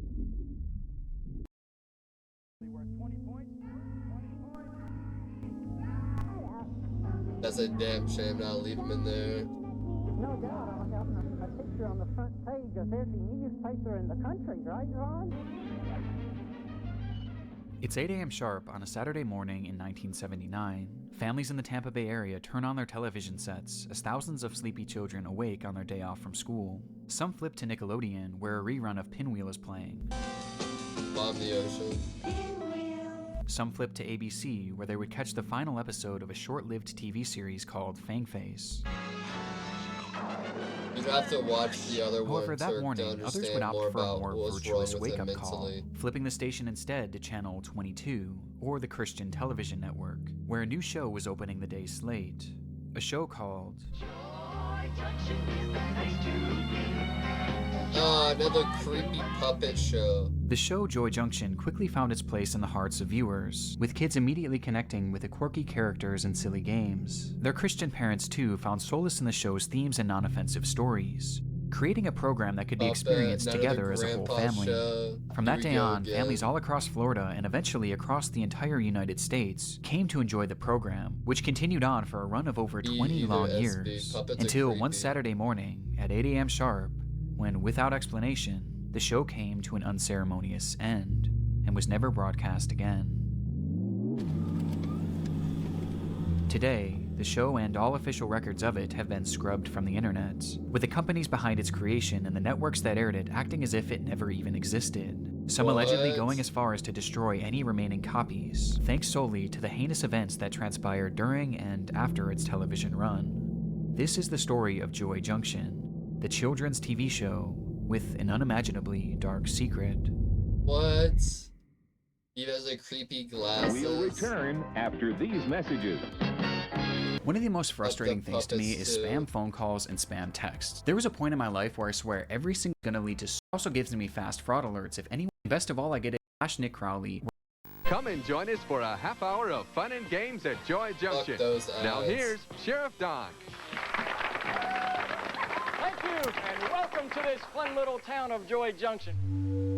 Speaker 1: That's a damn shame not leave him in there.
Speaker 15: No doubt I'll have a picture on the front page of every newspaper in the country, right, Ron?
Speaker 4: It's 8 a.m. sharp on a Saturday morning in 1979. Families in the Tampa Bay area turn on their television sets as thousands of sleepy children awake on their day off from school. Some flip to Nickelodeon, where a rerun of Pinwheel is playing.
Speaker 1: Bomb the ocean.
Speaker 4: Some flip to ABC, where they would catch the final episode of a short-lived TV series called Fangface.
Speaker 1: You'd have to watch the other one.
Speaker 4: However, that morning, others would opt for a more virtuous wake-up call, flipping the station instead to channel 22, or the Christian Television Network, where a new show was opening the day's slate. A show called...
Speaker 1: Oh, another creepy puppet show.
Speaker 4: The show Joy Junction quickly found its place in the hearts of viewers, with kids immediately connecting with the quirky characters and silly games. Their Christian parents, too, found solace in the show's themes and non-offensive stories, creating a program that could be experienced together as a whole family. From that day on, families all across Florida and eventually across the entire United States came to enjoy the program, which continued on for a run of over 20 long years, until one Saturday morning at 8 a.m. sharp, when, without explanation, the show came to an unceremonious end and was never broadcast again. Today, the show and all official records of it have been scrubbed from the internet, with the companies behind its creation and the networks that aired it acting as if it never even existed, some allegedly going as far as to destroy any remaining copies, thanks solely to the heinous events that transpired during and after its television run. This is the story of Joy Junction, the children's TV show with an unimaginably dark secret.
Speaker 1: What? He has a creepy glasses.
Speaker 16: We'll return after these messages.
Speaker 4: One of the most frustrating things to me is spam phone calls and spam texts. There was a point in my life where I swear every single gonna lead to also gives me fast fraud alerts. If anyone, best of all, I get a Nick Crowley.
Speaker 17: Come and join us for a half hour of fun and games at Joy Junction. Now here's Sheriff Don.
Speaker 18: Thank you, and welcome to this fun little town of Joy Junction.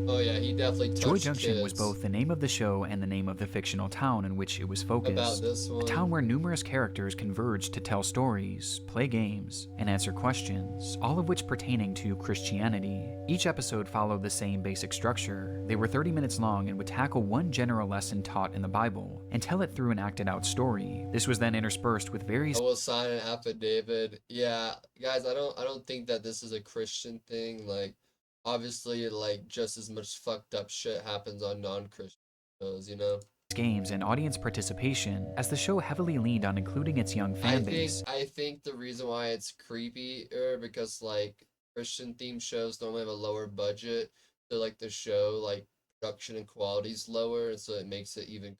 Speaker 1: Oh yeah, he definitely touched
Speaker 4: Joy Junction
Speaker 1: kids.
Speaker 4: was both the name of the show and the name of the fictional town in which it was focused. A town where numerous characters converged to tell stories, play games, and answer questions, all of which pertaining to Christianity. Each episode followed the same basic structure. They were 30 minutes long and would tackle one general lesson taught in the Bible and tell it through an acted out story. This was then interspersed with various...
Speaker 1: I will sign an affidavit. Yeah, guys, I don't think that this is a Christian thing. Like, obviously, like, just as much fucked up shit happens on non-Christian shows, you know?
Speaker 4: Games and audience participation, as the show heavily leaned on including its young fan base.
Speaker 1: I think the reason why it's creepy because, like, Christian-themed shows normally have a lower budget, so, like, the show, like, production and quality is lower, and so it makes it even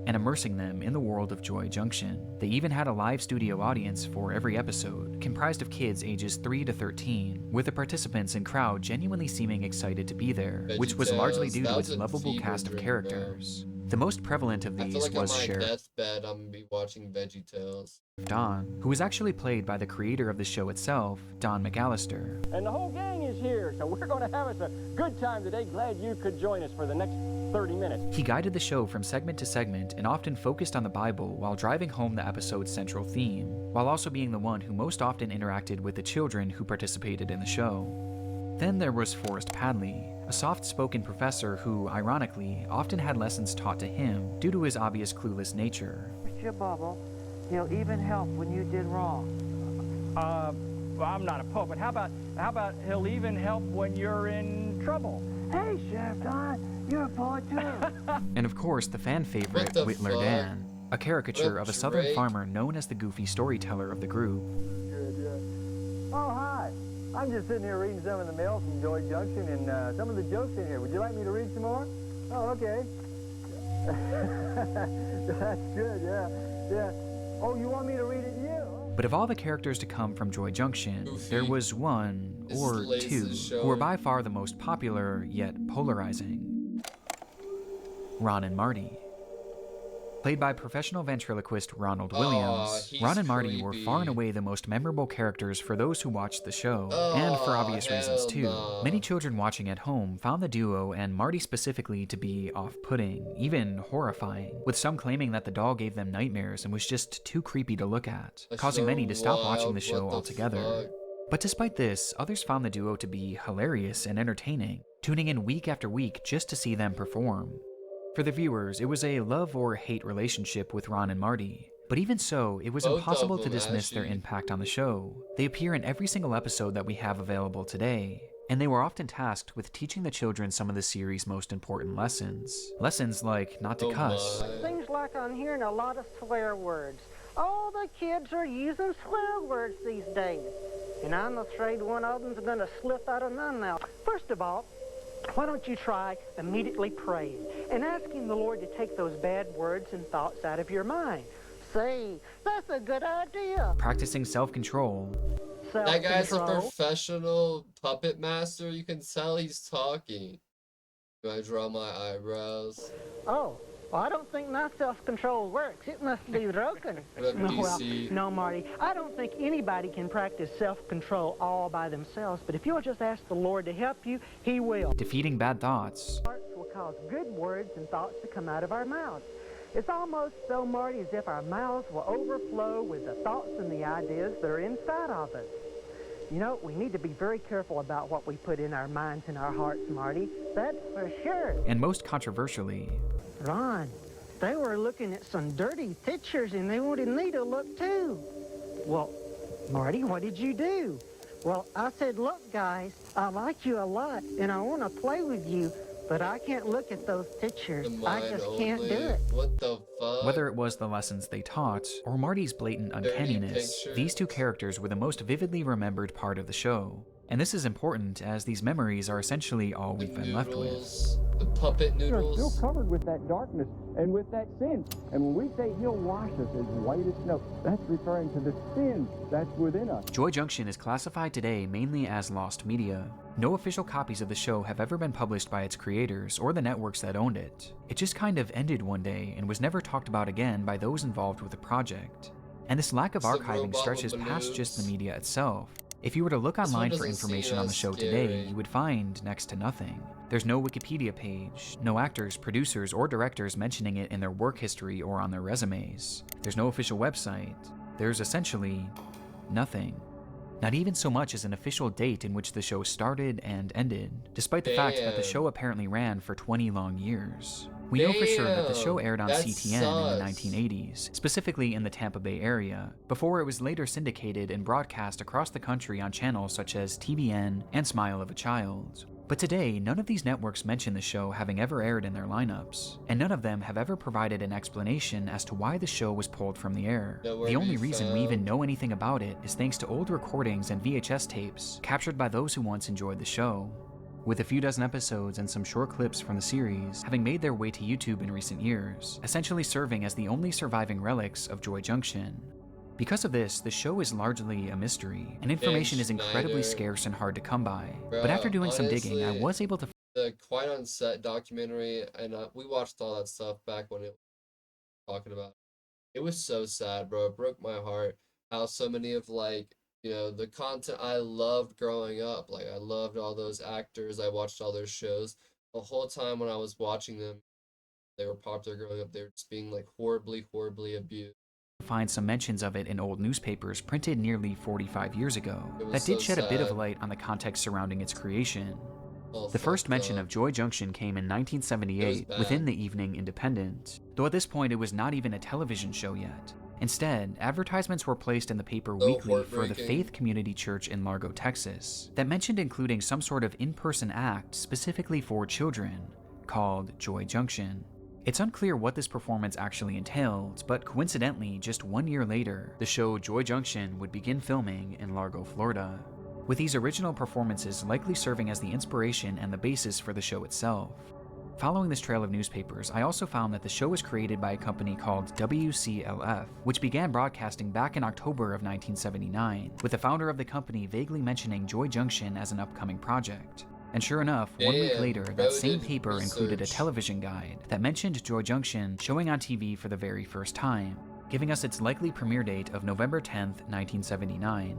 Speaker 4: and immersing them in the world of Joy Junction. They even had a live studio audience for every episode, comprised of kids ages 3 to 13, with the participants and crowd genuinely seeming excited to be there, which was largely due to its lovable cast of characters. The most prevalent of these was Sheriff.
Speaker 1: On my deathbed, I'm gonna be watching VeggieTales.
Speaker 4: Don, who was actually played by the creator of the show itself, Don McAllister.
Speaker 18: And the whole gang is here, so we're going to have us a good time today. Glad you could join us for the next 30 minutes.
Speaker 4: He guided the show from segment to segment and often focused on the Bible while driving home the episode's central theme, while also being the one who most often interacted with the children who participated in the show. Then there was Forrest Padley, a soft-spoken professor who, ironically, often had lessons taught to him due to his obvious clueless nature.
Speaker 15: Mr. Bubble, he'll even help when you did wrong.
Speaker 18: Well, I'm not a pope, but how about he'll even help when you're in trouble?
Speaker 15: Hey, Sheriff Don, you're a poet too.
Speaker 4: And of course, the fan favorite, Whittler Dan, a caricature of a southern farmer known as the goofy storyteller of the group.
Speaker 18: Good, yeah. Oh, hi. I'm just sitting here reading some of the mail from Joy Junction and some of the jokes in here. Would you like me to read some more? Oh, okay. That's good, yeah. Yeah. Oh, you want me to read it to you?
Speaker 4: But of all the characters to come from Joy Junction, there was one or two who were by far the most popular, yet polarizing. Ron and Marty. Played by professional ventriloquist Ronald Williams, Ron and Marty were far and away the most memorable characters for those who watched the show, and for obvious reasons too. Many children watching at home found the duo, and Marty specifically, to be off-putting, even horrifying, with some claiming that the doll gave them nightmares and was just too creepy to look at, causing many to stop watching the show altogether. But despite this, others found the duo to be hilarious and entertaining, tuning in week after week just to see them perform. For the viewers, it was a love or hate relationship with Ron and Marty. But even so, it was impossible to dismiss their impact on the show. They appear in every single episode that we have available today, and they were often tasked with teaching the children some of the series' most important lessons. Lessons like not to cuss.
Speaker 15: Seems like I'm hearing a lot of swear words. All the kids are using swear words these days. And I'm afraid one of them's going to slip out of my mouth. First of all, why don't you try immediately praying and asking the Lord to take those bad words and thoughts out of your mind? Say, that's a good idea.
Speaker 4: Practicing self-control.
Speaker 1: That guy's a professional puppet master. You can tell he's talking. Do I draw my eyebrows?
Speaker 15: Oh, well, I don't think my self-control works. It must be broken. Well, no, Marty, I don't think anybody can practice self-control all by themselves, but if you'll just ask the Lord to help you, He will.
Speaker 4: Defeating bad thoughts.
Speaker 15: Hearts will cause good words and thoughts to come out of our mouths. It's almost so, Marty, as if our mouths will overflow with the thoughts and the ideas that are inside of us. You know, we need to be very careful about what we put in our minds and our hearts, Marty. That's for sure.
Speaker 4: And most controversially,
Speaker 15: Ron, they were looking at some dirty pictures and they wanted me to look too. Well, Marty, what did you do? Well, I said, look, guys, I like you a lot and I want to play with you, but I can't look at those pictures. I just can't do it.
Speaker 1: What the fuck?
Speaker 4: Whether it was the lessons they taught, or Marty's blatant uncanniness, these two characters were the most vividly remembered part of the show. And this is important, as these memories are essentially all we've been left with.
Speaker 1: The puppet noodles.
Speaker 18: We're still covered with that darkness and with that sin. And when we say He'll wash us as white as snow, that's referring to the sin that's within us.
Speaker 4: Joy Junction is classified today mainly as lost media. No official copies of the show have ever been published by its creators or the networks that owned it. It just kind of ended one day and was never talked about again by those involved with the project. And this lack of archiving stretches past just the media itself. If you were to look online for information on the show today, you would find next to nothing. There's no Wikipedia page, no actors, producers, or directors mentioning it in their work history or on their resumes. There's no official website. There's essentially nothing. Not even so much as an official date in which the show started and ended, despite the fact that the show apparently ran for 20 long years. We know for sure that the show aired on CTN in the 1980s, specifically in the Tampa Bay area, before it was later syndicated and broadcast across the country on channels such as TBN and Smile of a Child. But today, none of these networks mention the show having ever aired in their lineups, and none of them have ever provided an explanation as to why the show was pulled from the air. The only reason we even know anything about it is thanks to old recordings and VHS tapes captured by those who once enjoyed the show. With a few dozen episodes and some short clips from the series having made their way to YouTube in recent years, essentially serving as the only surviving relics of Joy Junction. Because of this, the show is largely a mystery, and information is incredibly scarce and hard to come by. But after doing some digging, I was able to
Speaker 1: the Quiet on Set documentary, and we watched all that stuff back when it was talking about. It was so sad, bro. It broke my heart how so many of, like, you know, the content I loved growing up. Like, I loved all those actors. I watched all their shows. The whole time when I was watching them, they were popular growing up. They were just being, like, horribly, horribly abused.
Speaker 4: Find some mentions of it in old newspapers printed nearly 45 years ago that did shed a bit of light on the context surrounding its creation. The first mention of Joy Junction came in 1978 within the Evening Independent, though at this point it was not even a television show yet. Instead, advertisements were placed in the paper weekly for the Faith Community Church in Largo, Texas, that mentioned including some sort of in-person act specifically for children, called Joy Junction. It's unclear what this performance actually entailed, but coincidentally, just 1 year later, the show Joy Junction would begin filming in Largo, Florida, with these original performances likely serving as the inspiration and the basis for the show itself. Following this trail of newspapers, I also found that the show was created by a company called WCLF, which began broadcasting back in October of 1979, with the founder of the company vaguely mentioning Joy Junction as an upcoming project. And sure enough, 1 week later, that same
Speaker 1: roaded
Speaker 4: paper included a
Speaker 1: research.
Speaker 4: television guide that mentioned Joy Junction showing on TV for the very first time, giving us its likely premiere date of November 10th, 1979.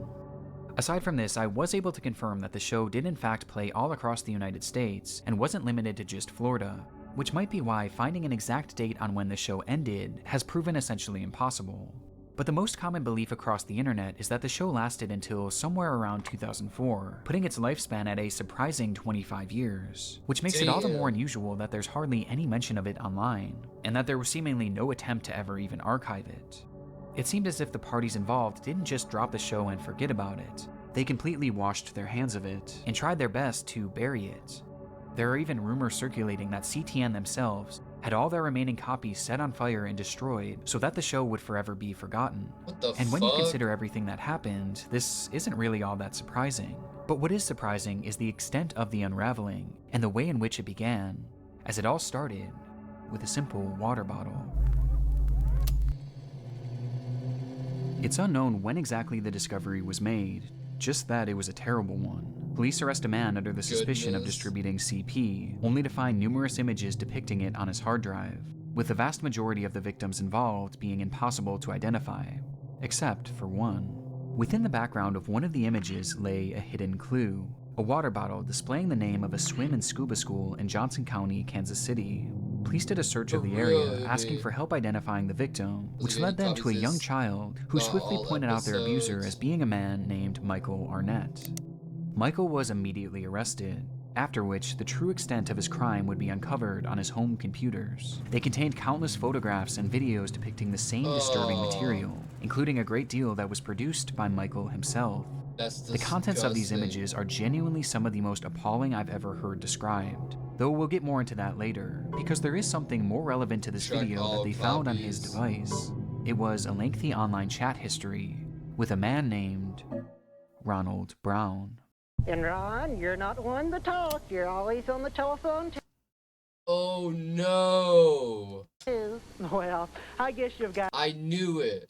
Speaker 4: Aside from this, I was able to confirm that the show did in fact play all across the United States and wasn't limited to just Florida, which might be why finding an exact date on when the show ended has proven essentially impossible. But the most common belief across the internet is that the show lasted until somewhere around 2004, putting its lifespan at a surprising 25 years, which makes it all the more unusual that there's hardly any mention of it online, and that there was seemingly no attempt to ever even archive it. It seemed as if the parties involved didn't just drop the show and forget about it. They completely washed their hands of it and tried their best to bury it. There are even rumors circulating that CTN themselves had all their remaining copies set on fire and destroyed so that the show would forever be forgotten. And when you consider everything that happened, this isn't really all that surprising. But what is surprising is the extent of the unraveling and the way in which it began, as it all started with a simple water bottle. It's unknown when exactly the discovery was made, just that it was a terrible one. Police arrest a man under the suspicion of distributing CP, only to find numerous images depicting it on his hard drive, with the vast majority of the victims involved being impossible to identify, except for one. Within the background of one of the images lay a hidden clue, a water bottle displaying the name of a swim and scuba school in Johnson County, Kansas City. Police did a search of the area, asking for help identifying the victim, which led them to a young child who swiftly pointed out their abuser as being a man named Michael Arnett. Michael was immediately arrested, after which the true extent of his crime would be uncovered on his home computers. They contained countless photographs and videos depicting the same disturbing material, including a great deal that was produced by Michael himself. The contents of these images are genuinely some of the most appalling I've ever heard described, though we'll get more into that later, because there is something more relevant to this video that they found on his device. It was a lengthy online chat history with a man named Ronald Brown.
Speaker 15: And Ron, you're not one to talk. You're always on the telephone too.
Speaker 1: Oh no!
Speaker 15: Well, I guess you've got
Speaker 1: I knew it.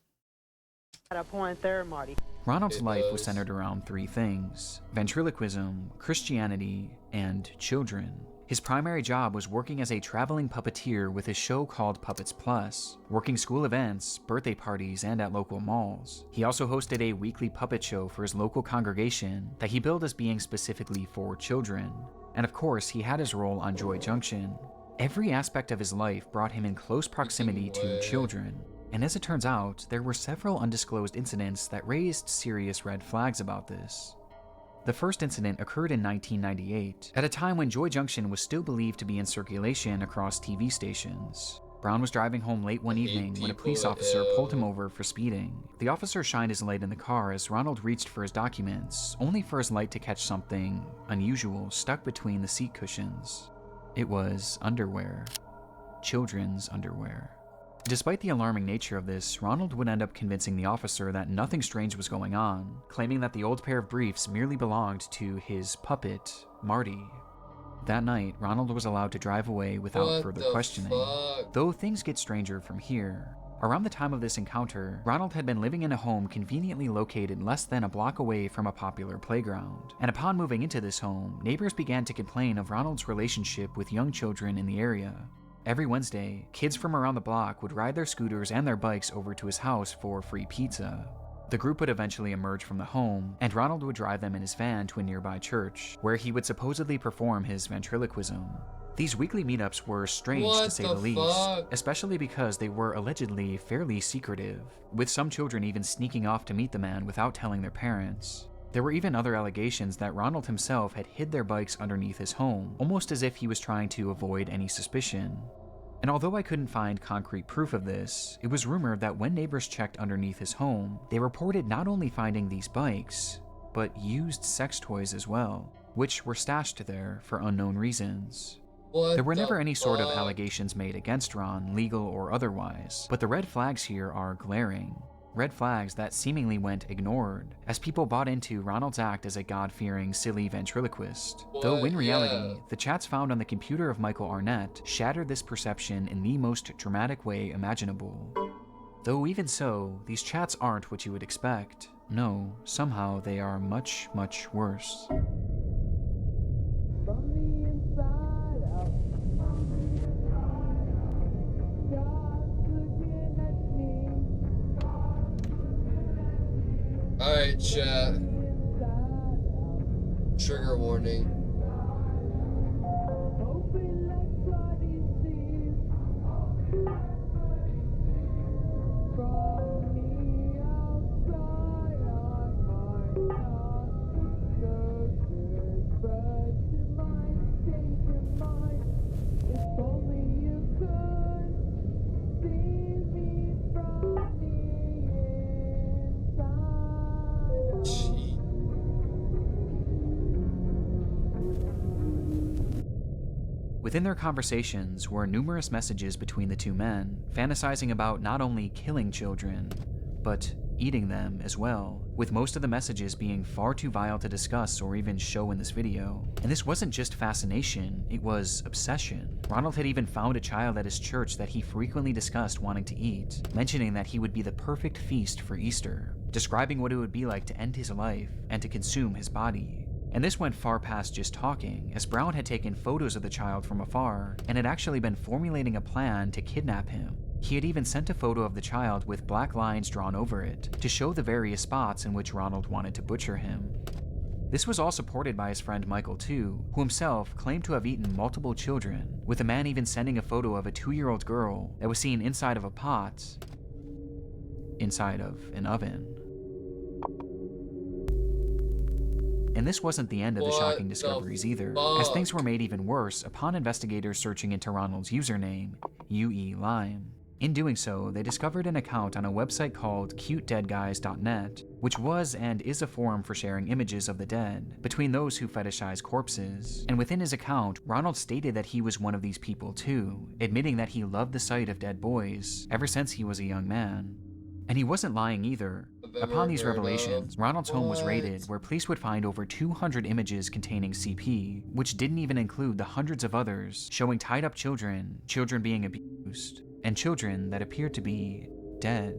Speaker 15: a point there, Marty.
Speaker 4: Ronald's life was centered around three things: ventriloquism, Christianity, and children. His primary job was working as a traveling puppeteer with a show called Puppets Plus, working school events, birthday parties, and at local malls. He also hosted a weekly puppet show for his local congregation that he billed as being specifically for children. And of course, he had his role on Joy Junction. Every aspect of his life brought him in close proximity to children. And as it turns out, there were several undisclosed incidents that raised serious red flags about this. The first incident occurred in 1998, at a time when Joy Junction was still believed to be in circulation across TV stations. Brown was driving home late one evening when a police officer pulled him over for speeding. The officer shined his light in the car as Ronald reached for his documents, only for his light to catch something unusual stuck between the seat cushions. It was underwear. Children's underwear. Despite the alarming nature of this, Ronald would end up convincing the officer that nothing strange was going on, claiming that the old pair of briefs merely belonged to his puppet, Marty. That night, Ronald was allowed to drive away without further questioning. Though things get stranger from here. Around the time of this encounter, Ronald had been living in a home conveniently located less than a block away from a popular playground. And upon moving into this home, neighbors began to complain of Ronald's relationship with young children in the area. Every Wednesday, kids from around the block would ride their scooters and their bikes over to his house for free pizza. The group would eventually emerge from the home, and Ronald would drive them in his van to a nearby church, where he would supposedly perform his ventriloquism. These weekly meetups were strange to say the least, especially because they were allegedly fairly secretive, with some children even sneaking off to meet the man without telling their parents. There were even other allegations that Ronald himself had hid their bikes underneath his home, almost as if he was trying to avoid any suspicion. And although I couldn't find concrete proof of this, it was rumored that when neighbors checked underneath his home, they reported not only finding these bikes, but used sex toys as well, which were stashed there for unknown reasons. There were never any sort of allegations made against Ron, legal or otherwise, but the red flags here are glaring. Red flags that seemingly went ignored, as people bought into Ronald's act as a God-fearing, silly ventriloquist. Though in reality, the chats found on the computer of Michael Arnett shattered this perception in the most dramatic way imaginable. Though even so, these chats aren't what you would expect. No, somehow they are much, much worse.
Speaker 1: Alright, chat. Trigger warning.
Speaker 4: Within their conversations were numerous messages between the two men, fantasizing about not only killing children, but eating them as well, with most of the messages being far too vile to discuss or even show in this video. And this wasn't just fascination, it was obsession. Ronald had even found a child at his church that he frequently discussed wanting to eat, mentioning that he would be the perfect feast for Easter, describing what it would be like to end his life and to consume his body. And this went far past just talking, as Brown had taken photos of the child from afar and had actually been formulating a plan to kidnap him. He had even sent a photo of the child with black lines drawn over it to show the various spots in which Ronald wanted to butcher him. This was all supported by his friend Michael too, who himself claimed to have eaten multiple children, with a man even sending a photo of a 2-year-old girl that was seen inside of a pot, inside of an oven. And this wasn't the end of the shocking discoveries either, as things were made even worse upon investigators searching into Ronald's username, UE Lime. In doing so, they discovered an account on a website called cutedeadguys.net, which was and is a forum for sharing images of the dead between those who fetishize corpses. And within his account, Ronald stated that he was one of these people too, admitting that he loved the sight of dead boys ever since he was a young man. And he wasn't lying either. Upon these revelations, Ronald's home was raided, where police would find over 200 images containing CP, which didn't even include the hundreds of others showing tied up children, children being abused, and children that appeared to be dead.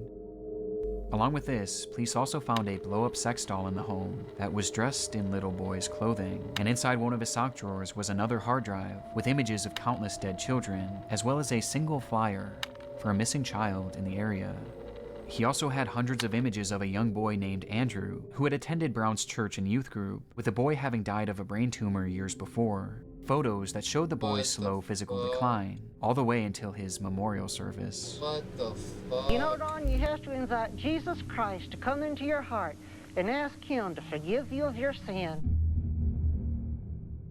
Speaker 4: Along with this, police also found a blow-up sex doll in the home that was dressed in little boy's clothing, and inside one of his sock drawers was another hard drive with images of countless dead children, as well as a single flyer for a missing child in the area. He also had hundreds of images of a young boy named Andrew, who had attended Brown's church and youth group, with the boy having died of a brain tumor years before. Photos that showed the boy's slow physical decline, all the way until his memorial service.
Speaker 1: What the fuck?
Speaker 15: You know, Don, you have to invite Jesus Christ to come into your heart and ask him to forgive you of your sin.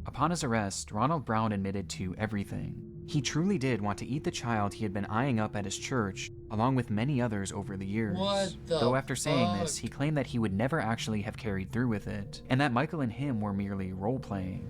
Speaker 4: Upon his arrest, Ronald Brown admitted to everything. He truly did want to eat the child he had been eyeing up at his church, along with many others over the years. Though after saying this, he claimed that he would never actually have carried through with it, and that Michael and him were merely role-playing.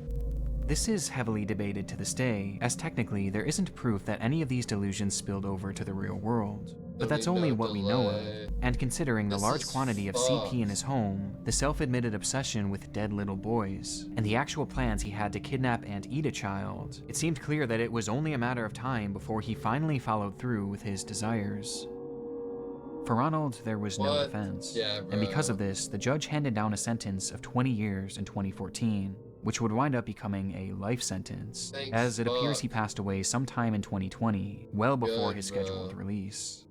Speaker 4: This is heavily debated to this day, as technically there isn't proof that any of these delusions spilled over to the real world. But that's only what we know of, and considering the large quantity of CP in his home, the self-admitted obsession with dead little boys, and the actual plans he had to kidnap and eat a child, it seemed clear that it was only a matter of time before he finally followed through with his desires. For Ronald, there was no defense, and because of this, the judge handed down a sentence of 20 years in 2014, which would wind up becoming a life sentence, as it appears he passed away sometime in 2020, well before his scheduled release.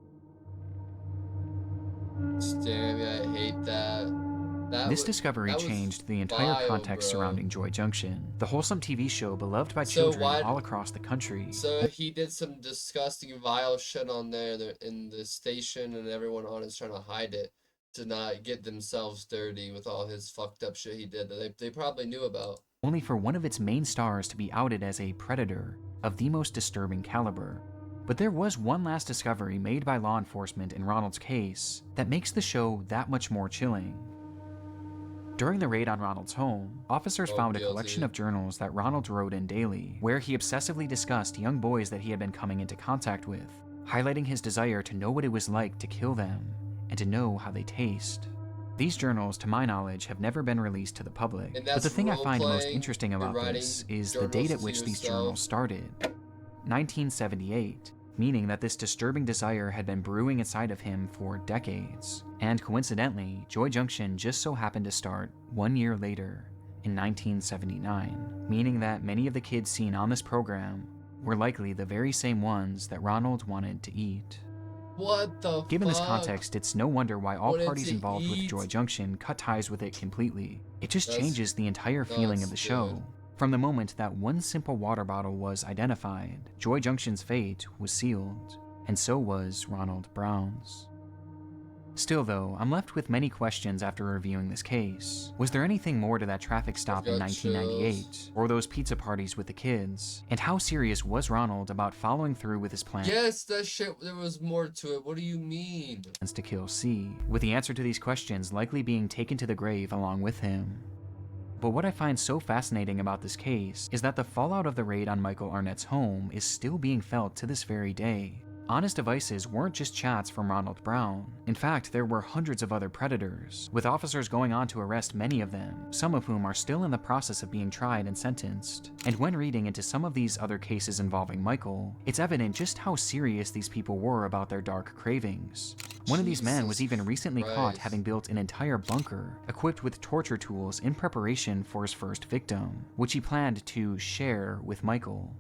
Speaker 1: Damn, I hate that.
Speaker 4: This discovery changed the entire context surrounding Joy Junction, the wholesome TV show beloved by children all across the country.
Speaker 1: So he did some disgusting, vile shit on there in the station, and everyone on is trying to hide it to not get themselves dirty with all his fucked up shit he did that they probably knew about.
Speaker 4: Only for one of its main stars to be outed as a predator of the most disturbing caliber. But there was one last discovery made by law enforcement in Ronald's case that makes the show that much more chilling. During the raid on Ronald's home, officers found a collection of journals that Ronald wrote in daily, where he obsessively discussed young boys that he had been coming into contact with, highlighting his desire to know what it was like to kill them and to know how they taste. These journals, to my knowledge, have never been released to the public, but the thing I find most interesting about this is the date at which these journals started. 1978, meaning that this disturbing desire had been brewing inside of him for decades. And coincidentally, Joy Junction just so happened to start 1 year later, in 1979, meaning that many of the kids seen on this program were likely the very same ones that Ronald wanted to eat.
Speaker 1: What the
Speaker 4: Given this
Speaker 1: fuck?
Speaker 4: context, it's no wonder why all
Speaker 1: Wanted
Speaker 4: parties
Speaker 1: to
Speaker 4: involved with
Speaker 1: eat?
Speaker 4: Joy Junction cut ties with it completely. It just
Speaker 1: That's
Speaker 4: changes the entire feeling of the
Speaker 1: nuts,
Speaker 4: show.
Speaker 1: dude.
Speaker 4: From the moment that one simple water bottle was identified, Joy Junction's fate was sealed, and so was Ronald Brown's. Still though, I'm left with many questions after reviewing this case. Was there anything more to that traffic stop in 1998, or those pizza parties with the kids? And how serious was Ronald about following through with his plan?
Speaker 1: Yes, that shit, there was more to it. What do you mean?
Speaker 4: To kill C, with the answer to these questions likely being taken to the grave along with him. But what I find so fascinating about this case is that the fallout of the raid on Michael Arnett's home is still being felt to this very day. Honest devices weren't just chats from Ronald Brown. In fact, there were hundreds of other predators, with officers going on to arrest many of them, some of whom are still in the process of being tried and sentenced. And when reading into some of these other cases involving Michael, it's evident just how serious these people were about their dark cravings. One of these men was even recently caught having built an entire bunker equipped with torture tools in preparation for his first victim, which he planned to share with Michael.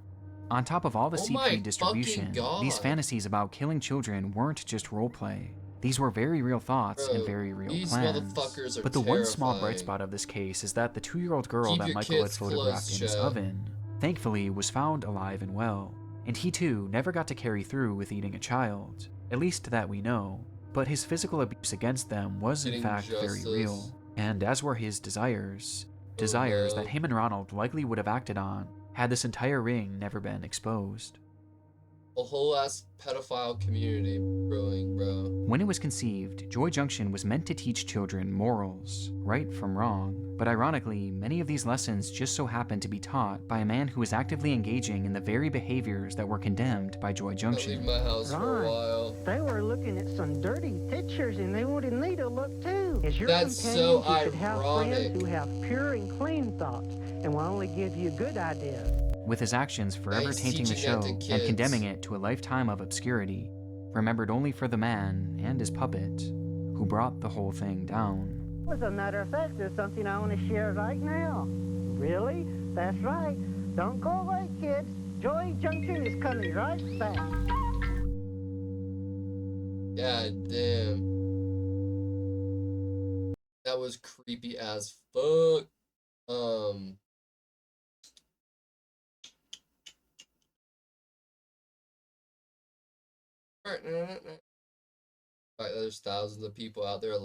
Speaker 4: On top of all the CP distribution, these fantasies about killing children weren't just roleplay. These were very real thoughts and very real
Speaker 1: these
Speaker 4: plans.
Speaker 1: motherfuckers are
Speaker 4: But the one small bright
Speaker 1: terrifying.
Speaker 4: spot of this case is that the 2-year-old girl
Speaker 1: Keep
Speaker 4: that
Speaker 1: your
Speaker 4: Michael had
Speaker 1: kids
Speaker 4: photographed
Speaker 1: close,
Speaker 4: in his
Speaker 1: Chad.
Speaker 4: oven, thankfully was found alive and well. And he too never got to carry through with eating a child, at least that we know. But his physical abuse against them was in fact very real. And as were his desires that him and Ronald likely would have acted on had this entire ring never been exposed.
Speaker 1: A whole ass pedophile community brewing, bro.
Speaker 4: When it was conceived, Joy Junction was meant to teach children morals, right from wrong. But ironically, many of these lessons just so happened to be taught by a man who was actively engaging in the very behaviors that were condemned by Joy Junction.
Speaker 1: Leave my house for a while.
Speaker 15: They were looking at some dirty pictures and they wanted me to look too. As your
Speaker 1: That's
Speaker 15: companion,
Speaker 1: so
Speaker 15: you should have
Speaker 1: ironic.
Speaker 15: friends who have pure and clean thoughts and will only give you good ideas.
Speaker 4: With his actions forever
Speaker 1: Nice
Speaker 4: tainting the
Speaker 1: teaching
Speaker 4: show
Speaker 1: that to
Speaker 4: and
Speaker 1: kids.
Speaker 4: condemning it to a lifetime of obscurity, remembered only for the man and his puppet who brought the whole thing down.
Speaker 15: As a matter of fact, there's something I want to share right now. Really? That's right. Don't go away, kids. Joy Junction is coming right back.
Speaker 1: God damn. That was creepy as fuck. Alright, there's thousands of people out there